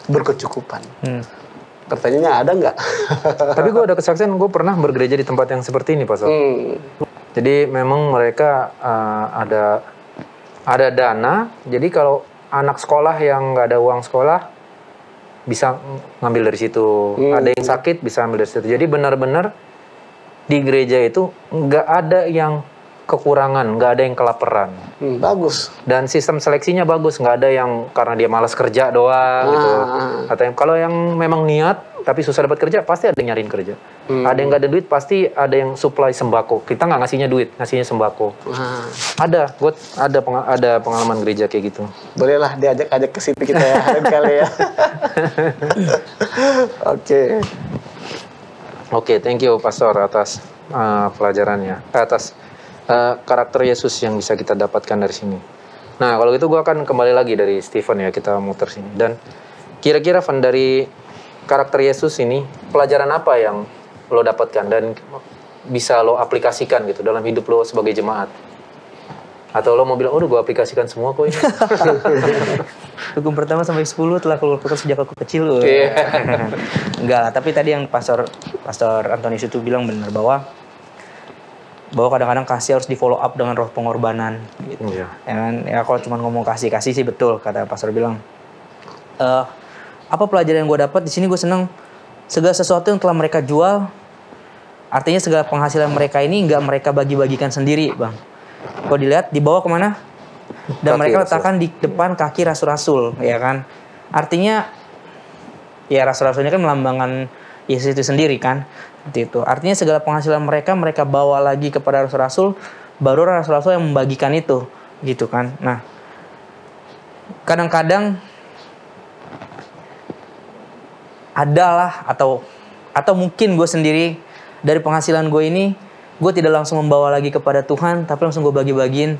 S2: berkecukupan. Pertanyaannya ada nggak?
S3: Tapi gue ada kesaksian, gue pernah bergereja di tempat yang seperti ini, Pastor. Jadi memang mereka ada dana. Jadi kalau anak sekolah yang nggak ada uang sekolah bisa ngambil dari situ. Ada yang sakit bisa ambil dari situ. Jadi benar-benar di gereja itu nggak ada yang kekurangan, nggak ada yang kelaparan.
S2: Bagus.
S3: Dan sistem seleksinya bagus, nggak ada yang karena dia malas kerja doang gitu. Atau yang, kalau yang memang niat tapi susah dapat kerja, pasti ada yang nyariin kerja. Ada yang nggak ada duit, pasti ada yang supply sembako. Kita nggak ngasihnya duit, ngasihnya sembako. Ada, gue ada pengalaman gereja kayak gitu.
S2: Bolehlah diajak-ajak ke situ kita ya, lain kali ya.
S3: Oke, thank you Pastor atas pelajarannya, atas karakter Yesus yang bisa kita dapatkan dari sini. Nah, kalau gitu gue akan kembali lagi dari Stephen ya, kita muter sini. Dan kira-kira Van, dari karakter Yesus ini, pelajaran apa yang lo dapatkan dan bisa lo aplikasikan gitu dalam hidup lo sebagai jemaat? Atau lo mau bilang, oh gue aplikasikan semua kok ini.
S4: Hukum pertama sampai 10 telah keluar sejak aku kecil loh. Enggak lah, tapi tadi yang Pastor Antonius itu bilang benar bahwa kadang-kadang kasih harus di follow up dengan roh pengorbanan gitu. Ya kan? Ya kalau cuma ngomong kasih sih betul kata pastor bilang. Apa pelajaran yang gue dapat di sini, gue seneng segala sesuatu yang telah mereka jual, artinya segala penghasilan mereka ini nggak mereka bagi-bagikan sendiri, Bang. Kalau dilihat dibawa kemana? Dan mereka letakkan di depan kaki rasul-rasul, ya kan? Artinya ya rasul-rasulnya kan melambangkan Yesus itu sendiri kan, seperti itu. Artinya segala penghasilan mereka bawa lagi kepada rasul-rasul, baru rasul-rasul yang membagikan itu, gitu kan? Nah, kadang-kadang adalah atau mungkin gue sendiri dari penghasilan gue ini, gue tidak langsung membawa lagi kepada Tuhan, tapi langsung gue bagi-bagiin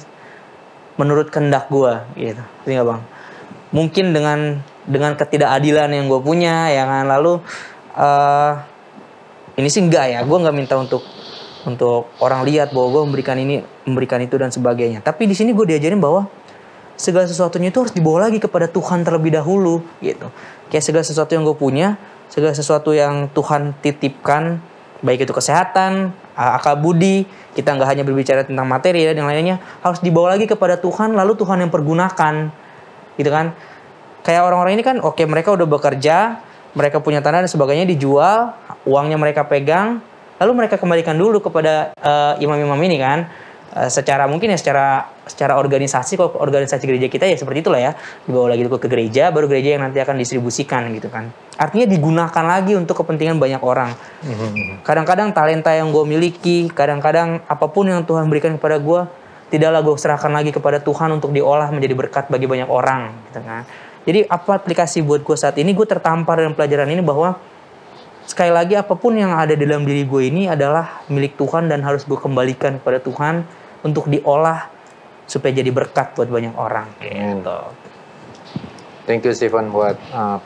S4: menurut kehendak gue, gitu. Ngerti nggak, Bang? Mungkin dengan ketidakadilan yang gue punya, ya kan. Lalu ini sih enggak ya, gue nggak minta untuk orang lihat bahwa gue memberikan itu dan sebagainya. Tapi di sini gue diajarin bahwa segala sesuatunya itu harus dibawa lagi kepada Tuhan terlebih dahulu, gitu. Kayak segala sesuatu yang gue punya, segala sesuatu yang Tuhan titipkan, baik itu kesehatan, akal budi, kita nggak hanya berbicara tentang materi dan lainnya, harus dibawa lagi kepada Tuhan, lalu Tuhan yang pergunakan, gitu kan? Kayak orang-orang ini kan, oke, mereka udah bekerja, mereka punya tanah dan sebagainya, dijual, uangnya mereka pegang, lalu mereka kembalikan dulu kepada imam-imam ini kan. Secara mungkin ya secara organisasi, kalau organisasi gereja kita ya seperti itulah ya, dibawa lagi ke gereja, baru gereja yang nanti akan distribusikan gitu kan. Artinya digunakan lagi untuk kepentingan banyak orang. Kadang-kadang talenta yang gue miliki, kadang-kadang apapun yang Tuhan berikan kepada gue, tidaklah gue serahkan lagi kepada Tuhan untuk diolah menjadi berkat bagi banyak orang gitu kan. Jadi apa aplikasi buat gue saat ini, gue tertampar dengan pelajaran ini bahwa sekali lagi apapun yang ada dalam diri gue ini adalah milik Tuhan dan harus gue kembalikan kepada Tuhan untuk diolah supaya jadi berkat buat banyak orang. Gitu.
S3: Thank you Stephen buat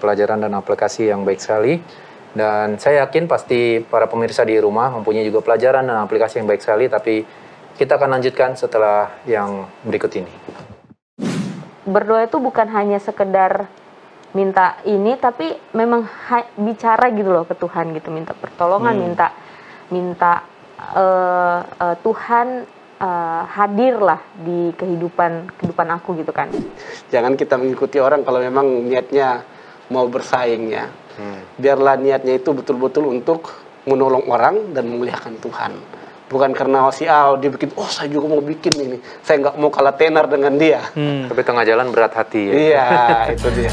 S3: pelajaran dan aplikasi yang baik sekali. Dan saya yakin pasti para pemirsa di rumah mempunyai juga pelajaran dan aplikasi yang baik sekali. Tapi kita akan lanjutkan setelah yang berikut ini.
S1: Berdoa itu bukan hanya sekedar minta ini, tapi memang bicara gitu loh ke Tuhan gitu, minta pertolongan, minta Tuhan hadirlah di kehidupan aku gitu kan.
S2: Jangan kita mengikuti orang kalau memang niatnya mau bersaing ya. Biarlah niatnya itu betul-betul untuk menolong orang dan memuliakan Tuhan. Bukan karena si A dia bikin, oh saya juga mau bikin ini, saya nggak mau kalah tenar dengan dia.
S3: Tapi tengah jalan berat hati ya.
S2: Iya, itu dia.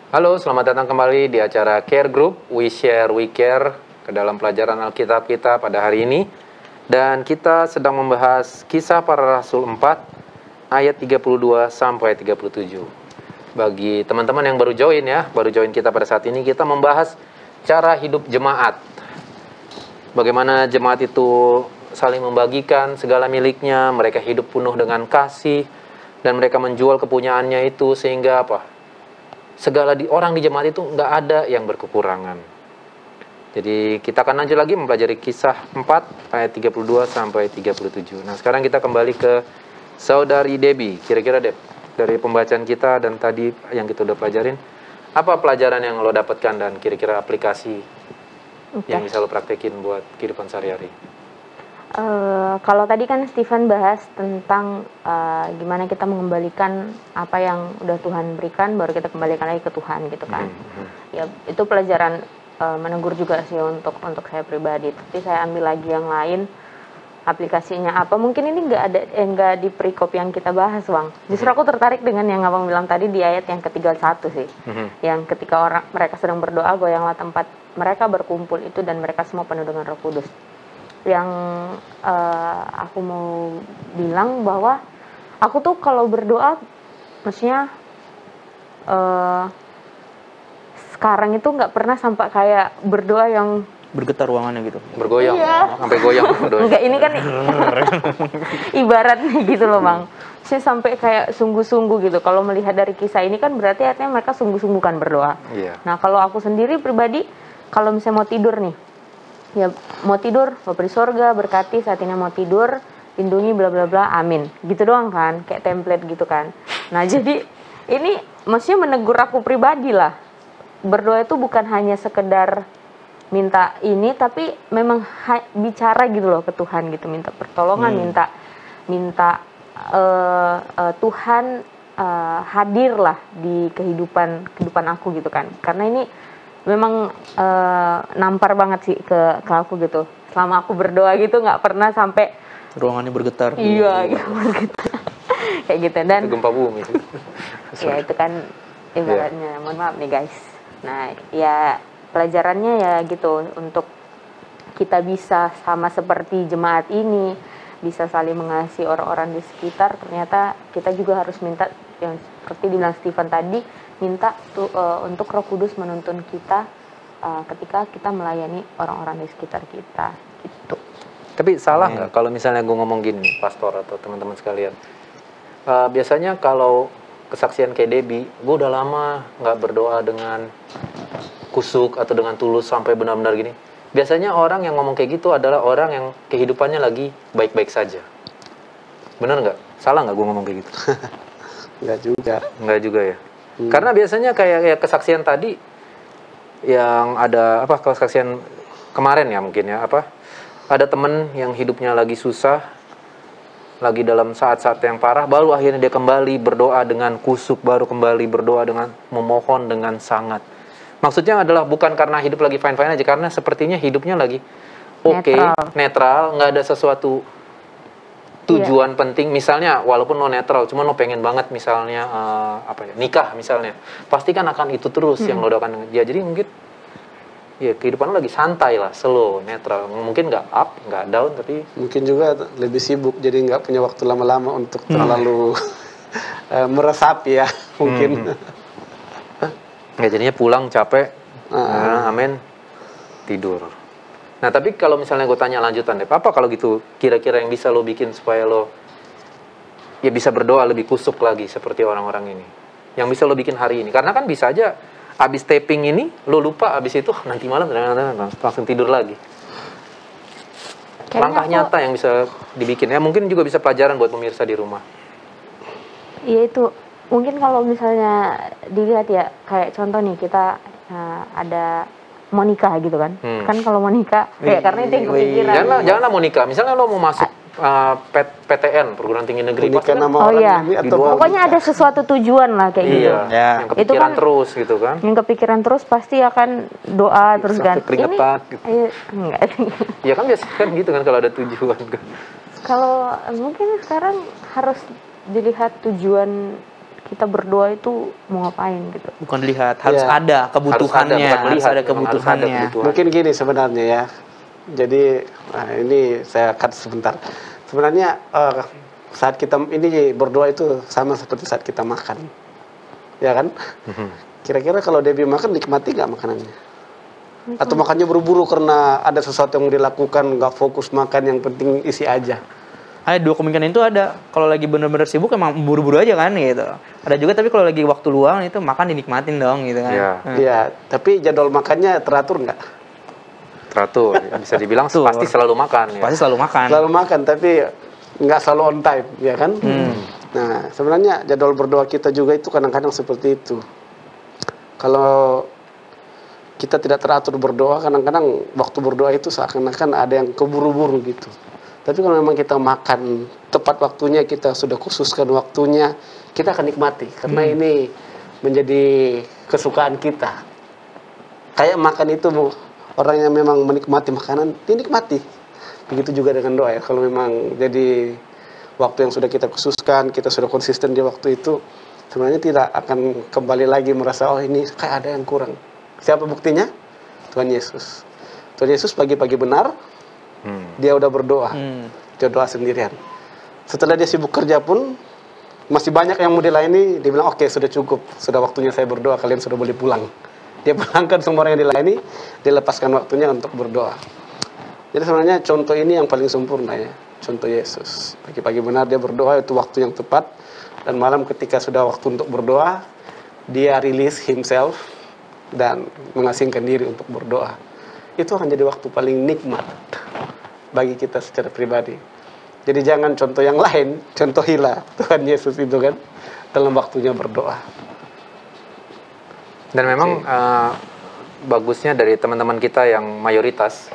S3: Halo, selamat datang kembali di acara Care Group, We Share, We Care, ke dalam pelajaran Alkitab kita pada hari ini. Dan kita sedang membahas Kisah Para Rasul 4, ayat 32 sampai 37. Bagi teman-teman yang baru join kita pada saat ini, kita membahas cara hidup jemaat. Bagaimana jemaat itu saling membagikan segala miliknya, mereka hidup penuh dengan kasih, dan mereka menjual kepunyaannya itu sehingga apa? Segala orang di jemaat itu nggak ada yang berkekurangan. Jadi kita akan lanjut lagi mempelajari Kisah 4 ayat 32 sampai 37. Nah, sekarang kita kembali ke Saudari Debbie. Kira-kira Deb, dari pembacaan kita dan tadi yang kita udah pelajarin, apa pelajaran yang lo dapatkan dan kira-kira aplikasi yang bisa lo praktekin buat kehidupan sehari-hari?
S1: Kalau tadi kan Stephen bahas tentang gimana kita mengembalikan apa yang udah Tuhan berikan, baru kita kembalikan lagi ke Tuhan gitu kan. Ya itu pelajaran menegur juga sih untuk saya pribadi. Tapi saya ambil lagi yang lain, aplikasinya apa? Mungkin ini nggak di perikop yang kita bahas, Bang. Justru aku tertarik dengan yang Abang bilang tadi di ayat yang ke-31 sih. Yang ketika mereka sedang berdoa, goyanglah tempat mereka berkumpul itu dan mereka semua penuh dengan Roh Kudus. Yang aku mau bilang bahwa aku tuh kalau berdoa, maksudnya sekarang itu nggak pernah sampai kayak berdoa yang
S4: Bergetar ruangannya gitu.
S3: Bergoyang, sampai goyang.
S1: Enggak, ini kan ibaratnya gitu loh, Bang. Saya sampai kayak sungguh-sungguh gitu. Kalau melihat dari kisah ini kan berarti artinya mereka sungguh-sungguh kan berdoa.
S3: Iya.
S1: Nah, kalau aku sendiri pribadi kalau misalnya mau tidur nih, ya mau tidur, Bapa di sorga berkati saat ini mau tidur, lindungi bla bla bla, amin. Gitu doang kan, kayak template gitu kan. Nah jadi ini maksudnya menegur aku pribadi lah. Berdoa itu bukan hanya sekedar minta ini, tapi memang bicara gitu loh ke Tuhan gitu, minta pertolongan, minta Tuhan hadir lah di kehidupan aku gitu kan. Karena ini memang nampar banget sih ke aku gitu. Selama aku berdoa gitu nggak pernah sampai
S4: Ruangannya bergetar.
S1: iya gitu bergetar. Kayak gitu. Dan
S3: Itu gempa bumi.
S1: ya itu kan ibaratnya, mohon maaf nih guys. Nah ya pelajarannya ya gitu, untuk kita bisa sama seperti jemaat ini, bisa saling mengasihi orang-orang di sekitar. Ternyata kita juga harus minta yang seperti dibilang Stephen tadi, minta untuk Roh Kudus menuntun kita ketika kita melayani orang-orang di sekitar kita gitu.
S3: Tapi salah nggak kalau misalnya gue ngomong gini, pastor atau teman-teman sekalian? Biasanya kalau kesaksian kayak Debbie, gue udah lama nggak berdoa dengan kusuk atau dengan tulus sampai benar-benar gini. Biasanya orang yang ngomong kayak gitu adalah orang yang kehidupannya lagi baik-baik saja. Benar nggak? Salah nggak gue ngomong kayak gitu?
S2: Enggak juga.
S3: Nggak juga ya. Karena biasanya kayak kesaksian tadi yang ada apa, kesaksian kemarin ya mungkin ya, apa? Ada temen yang hidupnya lagi susah, lagi dalam saat-saat yang parah, baru akhirnya dia kembali berdoa dengan kusuk, baru kembali berdoa dengan memohon dengan sangat. Maksudnya adalah bukan karena hidup lagi fine-fine aja, karena sepertinya hidupnya lagi oke, netral, nggak ada sesuatu tujuan penting. Misalnya walaupun lo netral, cuma lo pengen banget misalnya nikah misalnya, pasti kan akan itu terus yang lo doakan dia. Jadi mungkin ya kehidupan lo lagi santai lah, slow, netral. Mungkin nggak up, nggak down, tapi
S2: Mungkin juga lebih sibuk, jadi nggak punya waktu lama-lama untuk terlalu meresapi ya, mungkin.
S3: ya jadinya pulang capek, amin, tidur. Nah tapi kalau misalnya gue tanya lanjutan deh, apa kalau gitu kira-kira yang bisa lo bikin supaya lo ya bisa berdoa lebih kusuk lagi seperti orang-orang ini, yang bisa lo bikin hari ini? Karena kan bisa aja abis taping ini lo lupa, abis itu nanti malam langsung tidur lagi.
S1: Kayaknya
S3: Langkah nyata yang bisa dibikin ya, mungkin juga bisa pelajaran buat pemirsa di rumah.
S1: Iya itu mungkin kalau misalnya dilihat ya, kayak contoh nih kita ada mau nikah gitu kan. Kan kalau mau nikah ya karena itu yang kepikiran.
S3: Janganlah mau nikah. Misalnya lo mau masuk PTN, perguruan tinggi negeri,
S2: Nikah
S3: pasti kan
S2: nama orang
S1: iya.
S2: ini atau
S1: Pokoknya ada sesuatu tujuan lah kayak gitu.
S3: iya,
S4: Ya.
S3: yang kepikiran
S1: Itu kan
S3: terus gitu kan.
S1: Yang kepikiran terus pasti akan doa terus kan.
S3: Sampai keringetan gitu.
S1: Enggak.
S3: Ya kan biasanya kan gitu kan kalau ada tujuan kan.
S1: Kalau mungkin sekarang harus dilihat tujuan kita berdoa itu mau ngapain gitu.
S4: Bukan dilihat, harus
S2: Iya.
S4: ada kebutuhannya,
S3: bukan
S4: harus
S3: melihat,
S4: ada
S3: memang harus ada
S4: kebutuhannya.
S3: kebutuhan.
S2: Mungkin gini sebenarnya ya. Jadi ini saya cut sebentar. Sebenarnya saat kita ini berdoa itu sama seperti saat kita makan, ya kan? Kira-kira kalau Debbie makan nikmati nggak makanannya? Atau makannya buru-buru karena ada sesuatu yang dilakukan, nggak fokus makan, yang penting isi aja.
S4: Ada dua kemungkinan itu ada. Kalau lagi bener-bener sibuk emang buru-buru aja kan gitu. Ada juga tapi kalau lagi waktu luang itu makan dinikmatin dong gitu kan.
S3: Iya.
S2: Iya, tapi jadwal makannya teratur nggak?
S3: Teratur, ya, bisa dibilang
S4: Betul.
S3: pasti selalu makan ya.
S4: Pasti selalu makan.
S2: Selalu makan, tapi nggak selalu on time, ya kan? Nah, sebenarnya jadwal berdoa kita juga itu kadang-kadang seperti itu. Kalau kita tidak teratur berdoa, kadang-kadang waktu berdoa itu seakan-akan ada yang keburu-buru gitu. Tapi kalau memang kita makan tepat waktunya, kita sudah khususkan waktunya, kita akan nikmati. Karena ini menjadi kesukaan kita. Kayak makan itu, orang yang memang menikmati makanan, dinikmati. Begitu juga dengan doa ya. Kalau memang jadi waktu yang sudah kita khususkan, kita sudah konsisten di waktu itu, sebenarnya tidak akan kembali lagi merasa, oh ini kayak ada yang kurang. Siapa buktinya? Tuhan Yesus. Tuhan Yesus pagi-pagi benar, dia udah berdoa. Dia doa sendirian. Setelah dia sibuk kerja pun, masih banyak yang mau dilayani, dia bilang, oke, sudah cukup. Sudah waktunya saya berdoa, kalian sudah boleh pulang. Dia pulangkan semua orang yang dilayani, dia lepaskan waktunya untuk berdoa. Jadi sebenarnya contoh ini yang paling sempurna ya. Contoh Yesus. Pagi-pagi benar dia berdoa, itu waktu yang tepat. Dan malam ketika sudah waktu untuk berdoa, dia release himself. dan mengasingkan diri untuk berdoa. Itu akan jadi waktu paling nikmat bagi kita secara pribadi. Jadi jangan contoh yang lain, contohilah Tuhan Yesus itu kan dalam waktunya berdoa.
S3: Dan memang bagusnya dari teman-teman kita yang mayoritas,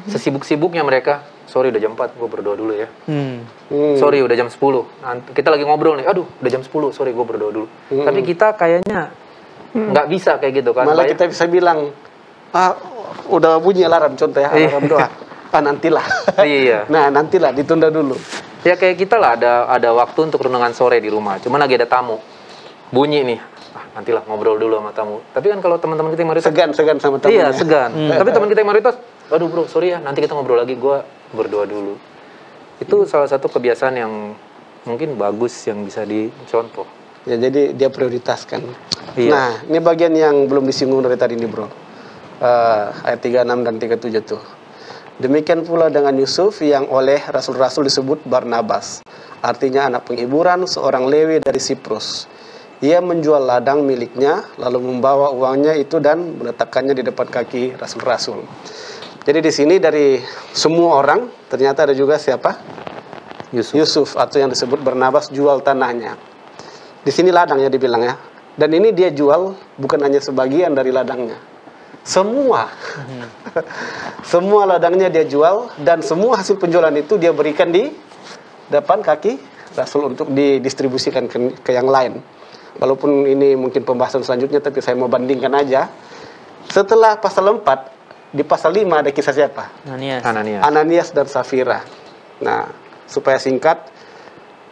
S3: sesibuk-sibuknya mereka, sorry udah jam 4, gue berdoa dulu ya. Sorry udah jam 10, kita lagi ngobrol nih, aduh udah jam 10, sorry gue berdoa dulu. Tapi kita kayaknya nggak bisa kayak gitu kan.
S2: Malah kita bisa bilang, udah bunyi alarm, contoh ya, alarm doa. Nantilah.
S3: Iya.
S2: Nah, nantilah, ditunda dulu.
S3: Ya kayak kita lah, ada waktu untuk renungan sore di rumah, cuman lagi ada tamu. Bunyi nih, nantilah ngobrol dulu sama tamu. Tapi kan kalau teman-teman kita yang mayoritas
S2: segan sama tamunya.
S3: Iya, segan. Tapi teman kita yang mayoritas, aduh bro, sorry ya, nanti kita ngobrol lagi, gue berdoa dulu. Itu salah satu kebiasaan yang mungkin bagus yang bisa dicontoh.
S2: Ya, jadi dia prioritaskan.
S3: Iya.
S2: Nah, ini bagian yang belum disinggung dari tadi nih, bro. Ayat 36 dan 37 tuh. Demikian pula dengan Yusuf yang oleh rasul-rasul disebut Barnabas. Artinya anak penghiburan, seorang Lewi dari Siprus. Ia menjual ladang miliknya, lalu membawa uangnya itu dan meletakkannya di depan kaki rasul-rasul. Jadi di sini dari semua orang, ternyata ada juga siapa? Yusuf, atau yang disebut Barnabas, jual tanahnya. Di sini ladangnya dibilang ya. Dan ini dia jual bukan hanya sebagian dari ladangnya. Semua. Semua ladangnya dia jual, dan semua hasil penjualan itu dia berikan di depan kaki rasul untuk didistribusikan ke yang lain. Walaupun ini mungkin pembahasan selanjutnya, tapi saya mau bandingkan aja. Setelah pasal 4, di pasal 5 ada kisah siapa? Ananias dan Safira. Nah, supaya singkat,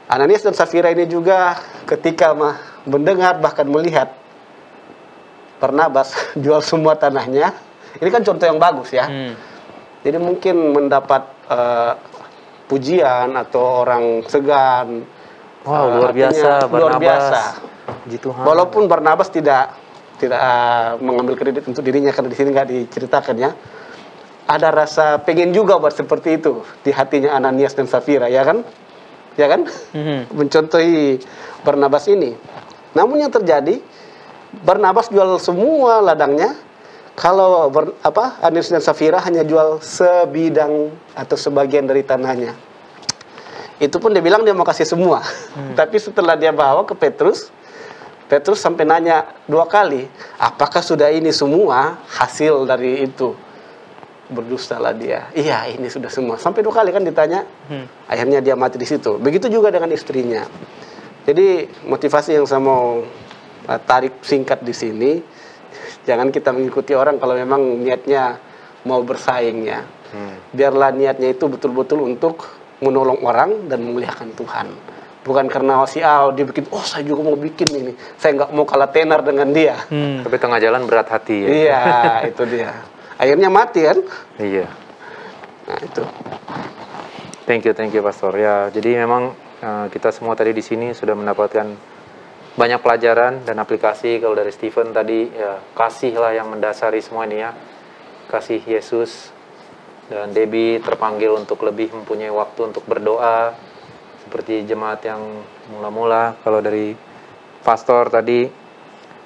S2: Ananias dan Safira ini juga ketika mendengar bahkan melihat Barnabas jual semua tanahnya, ini kan contoh yang bagus ya. Jadi mungkin mendapat pujian atau orang segan.
S3: Wow, luar biasa Barnabas.
S2: Luar biasa.
S3: Tuhan.
S2: Walaupun Barnabas tidak mengambil kredit untuk dirinya, karena di sini nggak diceritakan ya. Ada rasa pengen juga buat seperti itu di hatinya Ananias dan Safira, ya kan? Ya kan? Mencontohi Barnabas ini. Namun yang terjadi, Barnabas jual semua ladangnya. Kalau Ananias dan Safira hanya jual sebidang atau sebagian dari tanahnya. Itu pun dia bilang dia mau kasih semua. Tapi setelah dia bawa ke Petrus sampai nanya 2 kali, apakah sudah ini semua hasil dari itu? Berdustalah dia. Iya, ini sudah semua. Sampai 2 kali kan ditanya. Akhirnya dia mati di situ. Begitu juga dengan istrinya. Jadi motivasi yang saya mau tarik singkat di sini, jangan kita mengikuti orang kalau memang niatnya mau bersaing ya. Biarlah niatnya itu betul-betul untuk menolong orang dan memuliakan Tuhan. Bukan karena dia bikin, saya juga mau bikin ini. Saya nggak mau kalah tenar dengan dia.
S3: Tapi tengah jalan berat hati ya.
S2: Iya, itu dia. Akhirnya mati kan?
S3: Iya.
S2: Nah, itu.
S3: Thank you Pastor. Ya, jadi memang kita semua tadi di sini sudah mendapatkan banyak pelajaran dan aplikasi. Kalau dari Stephen tadi, ya kasihlah yang mendasari semua ini ya. Kasih Yesus. Dan Debbie terpanggil untuk lebih mempunyai waktu untuk berdoa. Seperti jemaat yang mula-mula. Kalau dari Pastor tadi,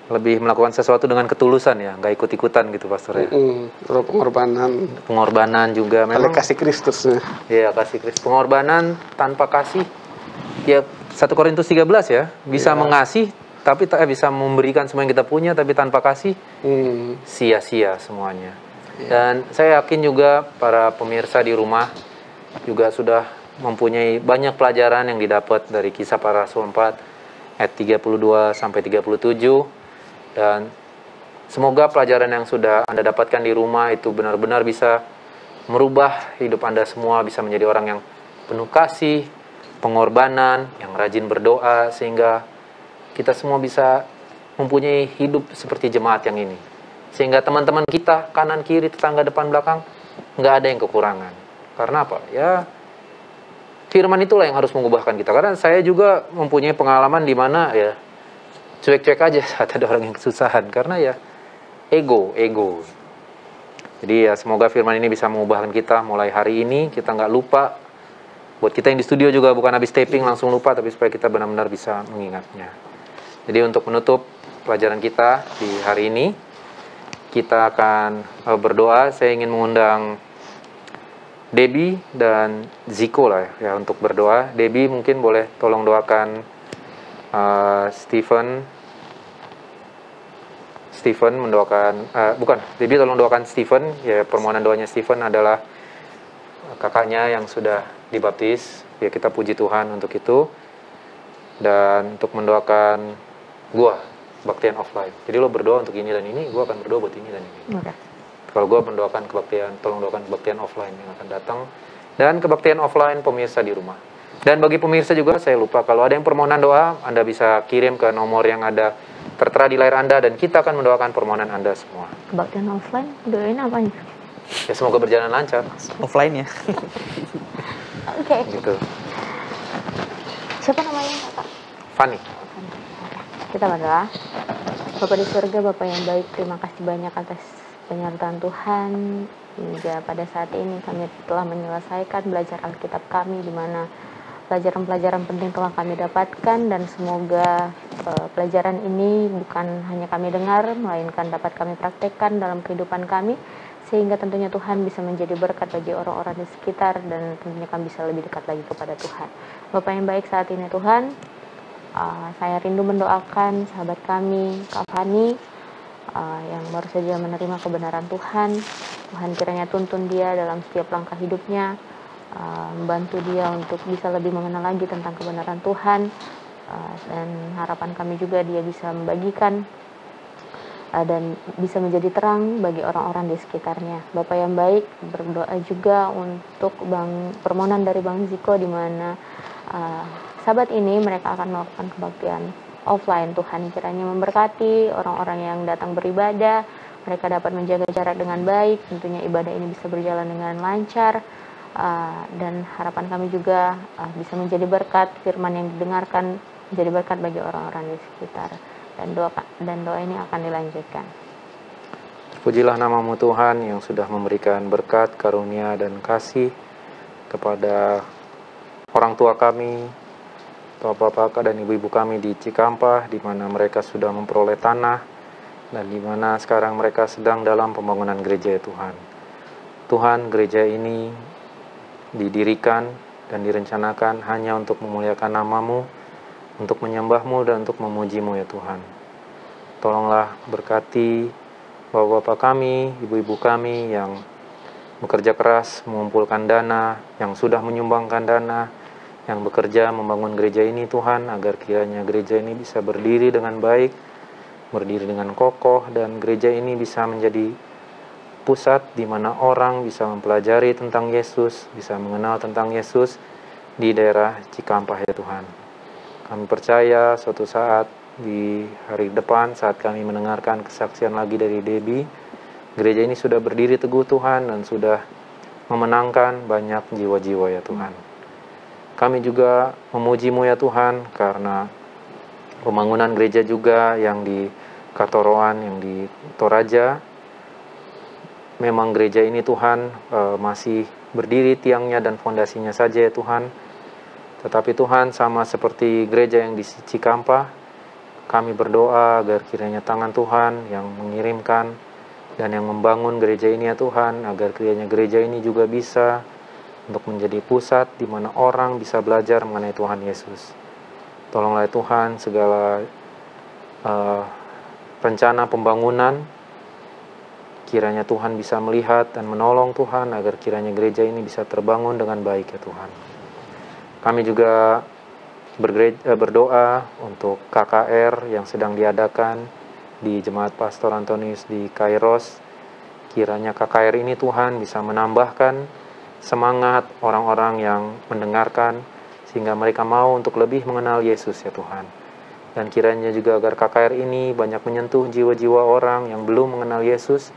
S3: lebih melakukan sesuatu dengan ketulusan ya. Nggak ikut-ikutan gitu Pastor ya. Pengorbanan juga. Memang
S2: kasih Kristus.
S3: Iya, kasih Kristus. Pengorbanan tanpa kasih. Ya, 1 Korintus 13 ya, bisa mengasihi tapi bisa memberikan semua yang kita punya, tapi tanpa kasih sia-sia semuanya. Dan saya yakin juga para pemirsa di rumah juga sudah mempunyai banyak pelajaran yang didapat dari Kisah Para Rasul 4 ayat 32 sampai 37, dan semoga pelajaran yang sudah Anda dapatkan di rumah itu benar-benar bisa merubah hidup Anda semua, bisa menjadi orang yang penuh kasih, pengorbanan, yang rajin berdoa, sehingga kita semua bisa mempunyai hidup seperti jemaat yang ini. Sehingga teman-teman kita, kanan, kiri, tetangga, depan, belakang, nggak ada yang kekurangan. Karena apa? Ya, firman itulah yang harus mengubahkan kita. Karena saya juga mempunyai pengalaman di mana ya, cuek-cuek aja saat ada orang yang kesusahan. Karena ya, ego. Jadi ya, semoga firman ini bisa mengubahkan kita mulai hari ini. Kita nggak lupa. Buat kita yang di studio juga bukan habis taping langsung lupa, tapi supaya kita benar-benar bisa mengingatnya. Jadi untuk menutup pelajaran kita di hari ini, kita akan berdoa. Saya ingin mengundang Debbie dan Ziko lah ya untuk berdoa. Debbie mungkin boleh tolong doakan Stephen mendoakan, bukan, Debbie tolong doakan Stephen. Ya, permohonan doanya Stephen adalah kakaknya yang sudah dibaptis. Ya, kita puji Tuhan untuk itu. Dan untuk mendoakan gua, kebaktian offline. Jadi lo berdoa untuk ini dan ini, gua akan berdoa buat ini dan ini.
S1: Oke.
S3: Kalau gua mendoakan kebaktian, tolong doakan kebaktian offline yang akan datang. Dan kebaktian offline pemirsa di rumah. Dan bagi pemirsa juga, saya lupa, kalau ada yang permohonan doa, Anda bisa kirim ke nomor yang ada tertera di layar Anda, dan kita akan mendoakan permohonan Anda semua.
S1: Kebaktian offline, doain apanya?
S3: Ya, semoga berjalan lancar.
S4: Offline ya.
S1: Oke.
S3: Gitu.
S1: Siapa namanya kakak?
S3: Fanny.
S1: Kita berdoa. Bapa di surga, Bapa yang baik, terima kasih banyak atas penyertaan Tuhan. Hingga pada saat ini kami telah menyelesaikan belajar Alkitab kami, di mana pelajaran-pelajaran penting telah kami dapatkan, dan semoga pelajaran ini bukan hanya kami dengar, melainkan dapat kami praktekkan dalam kehidupan kami, sehingga tentunya Tuhan bisa menjadi berkat bagi orang-orang di sekitar, dan tentunya kami bisa lebih dekat lagi kepada Tuhan. Bapak yang baik, saat ini Tuhan, saya rindu mendoakan sahabat kami, Kak Fani, yang baru saja menerima kebenaran Tuhan. Tuhan kiranya tuntun dia dalam setiap langkah hidupnya, membantu dia untuk bisa lebih mengenal lagi tentang kebenaran Tuhan, dan harapan kami juga dia bisa membagikan dan bisa menjadi terang bagi orang-orang di sekitarnya. Bapak yang baik, berdoa juga untuk permohonan dari Bang Ziko, di mana sahabat ini mereka akan melakukan kebaktian offline. Tuhan kiranya memberkati orang-orang yang datang beribadah, mereka dapat menjaga jarak dengan baik, tentunya ibadah ini bisa berjalan dengan lancar, dan harapan kami juga bisa menjadi berkat, firman yang didengarkan menjadi berkat bagi orang-orang di sekitar, dan doa ini akan dilanjutkan.
S3: Terpujilah namamu Tuhan yang sudah memberikan berkat, karunia, dan kasih kepada orang tua kami, bapak-bapak dan ibu-ibu kami di Cikampah, di mana mereka sudah memperoleh tanah, dan di mana sekarang mereka sedang dalam pembangunan gereja ya Tuhan. Tuhan, gereja ini didirikan dan direncanakan hanya untuk memuliakan namamu, untuk menyembahmu dan untuk memujimu ya Tuhan. Tolonglah berkati bapak-bapak kami, ibu-ibu kami yang bekerja keras mengumpulkan dana, yang sudah menyumbangkan dana, yang bekerja membangun gereja ini Tuhan, agar kiranya gereja ini bisa berdiri dengan baik, berdiri dengan kokoh, dan gereja ini bisa menjadi pusat di mana orang bisa mempelajari tentang Yesus, bisa mengenal tentang Yesus di daerah Cikampah ya Tuhan. Kami percaya suatu saat di hari depan, saat kami mendengarkan kesaksian lagi dari Debbie, gereja ini sudah berdiri teguh Tuhan dan sudah memenangkan banyak jiwa-jiwa ya Tuhan. Kami juga memuji-Mu ya Tuhan, karena pembangunan gereja juga yang di Katoroan, yang di Toraja, memang gereja ini Tuhan masih berdiri tiangnya dan fondasinya saja ya Tuhan. Tetapi Tuhan, sama seperti gereja yang di Cikampah, kami berdoa agar kiranya tangan Tuhan yang mengirimkan dan yang membangun gereja ini ya Tuhan, agar kiranya gereja ini juga bisa untuk menjadi pusat di mana orang bisa belajar mengenai Tuhan Yesus. Tolonglah Tuhan, segala rencana pembangunan, kiranya Tuhan bisa melihat dan menolong Tuhan, agar kiranya gereja ini bisa terbangun dengan baik ya Tuhan. Kami juga berdoa untuk KKR yang sedang diadakan di Jemaat Pastor Antonius di Kairos. Kiranya KKR ini Tuhan bisa menambahkan semangat orang-orang yang mendengarkan, sehingga mereka mau untuk lebih mengenal Yesus ya Tuhan. Dan kiranya juga agar KKR ini banyak menyentuh jiwa-jiwa orang yang belum mengenal Yesus,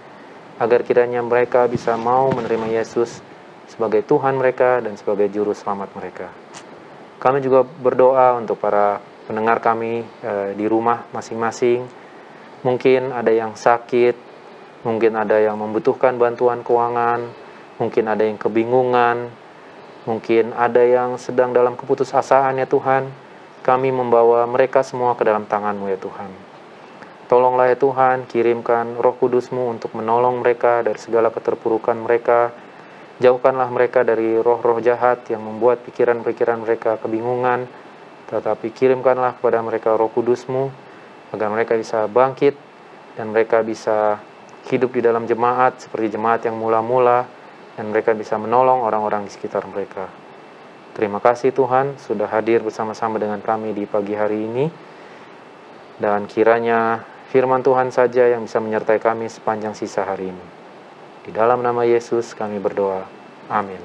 S3: agar kiranya mereka bisa mau menerima Yesus sebagai Tuhan mereka dan sebagai Juru Selamat mereka. Kami juga berdoa untuk para pendengar kami di rumah masing-masing. Mungkin ada yang sakit, mungkin ada yang membutuhkan bantuan keuangan, mungkin ada yang kebingungan, mungkin ada yang sedang dalam keputusasaan ya Tuhan. Kami membawa mereka semua ke dalam tangan-Mu ya Tuhan. Tolonglah Tolonglah ya Tuhan, kirimkan Roh Kudus-Mu untuk menolong mereka dari segala keterpurukan mereka. Jauhkanlah mereka dari roh-roh jahat yang membuat pikiran-pikiran mereka kebingungan. Tetapi kirimkanlah kepada mereka Roh Kudus-Mu, agar mereka bisa bangkit dan mereka bisa hidup di dalam jemaat seperti jemaat yang mula-mula, dan mereka bisa menolong orang-orang di sekitar mereka. Terima kasih Tuhan sudah hadir bersama-sama dengan kami di pagi hari ini, dan kiranya firman Tuhan saja yang bisa menyertai kami sepanjang sisa hari ini. Di dalam nama Yesus kami berdoa. Amin.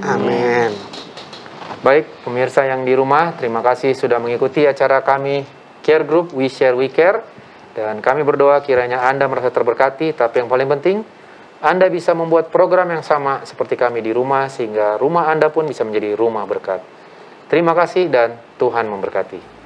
S2: Amin.
S3: Baik, pemirsa yang di rumah, terima kasih sudah mengikuti acara kami Care Group We Share We Care. Dan kami berdoa kiranya Anda merasa terberkati, tapi yang paling penting, Anda bisa membuat program yang sama seperti kami di rumah, sehingga rumah Anda pun bisa menjadi rumah berkat. Terima kasih dan Tuhan memberkati.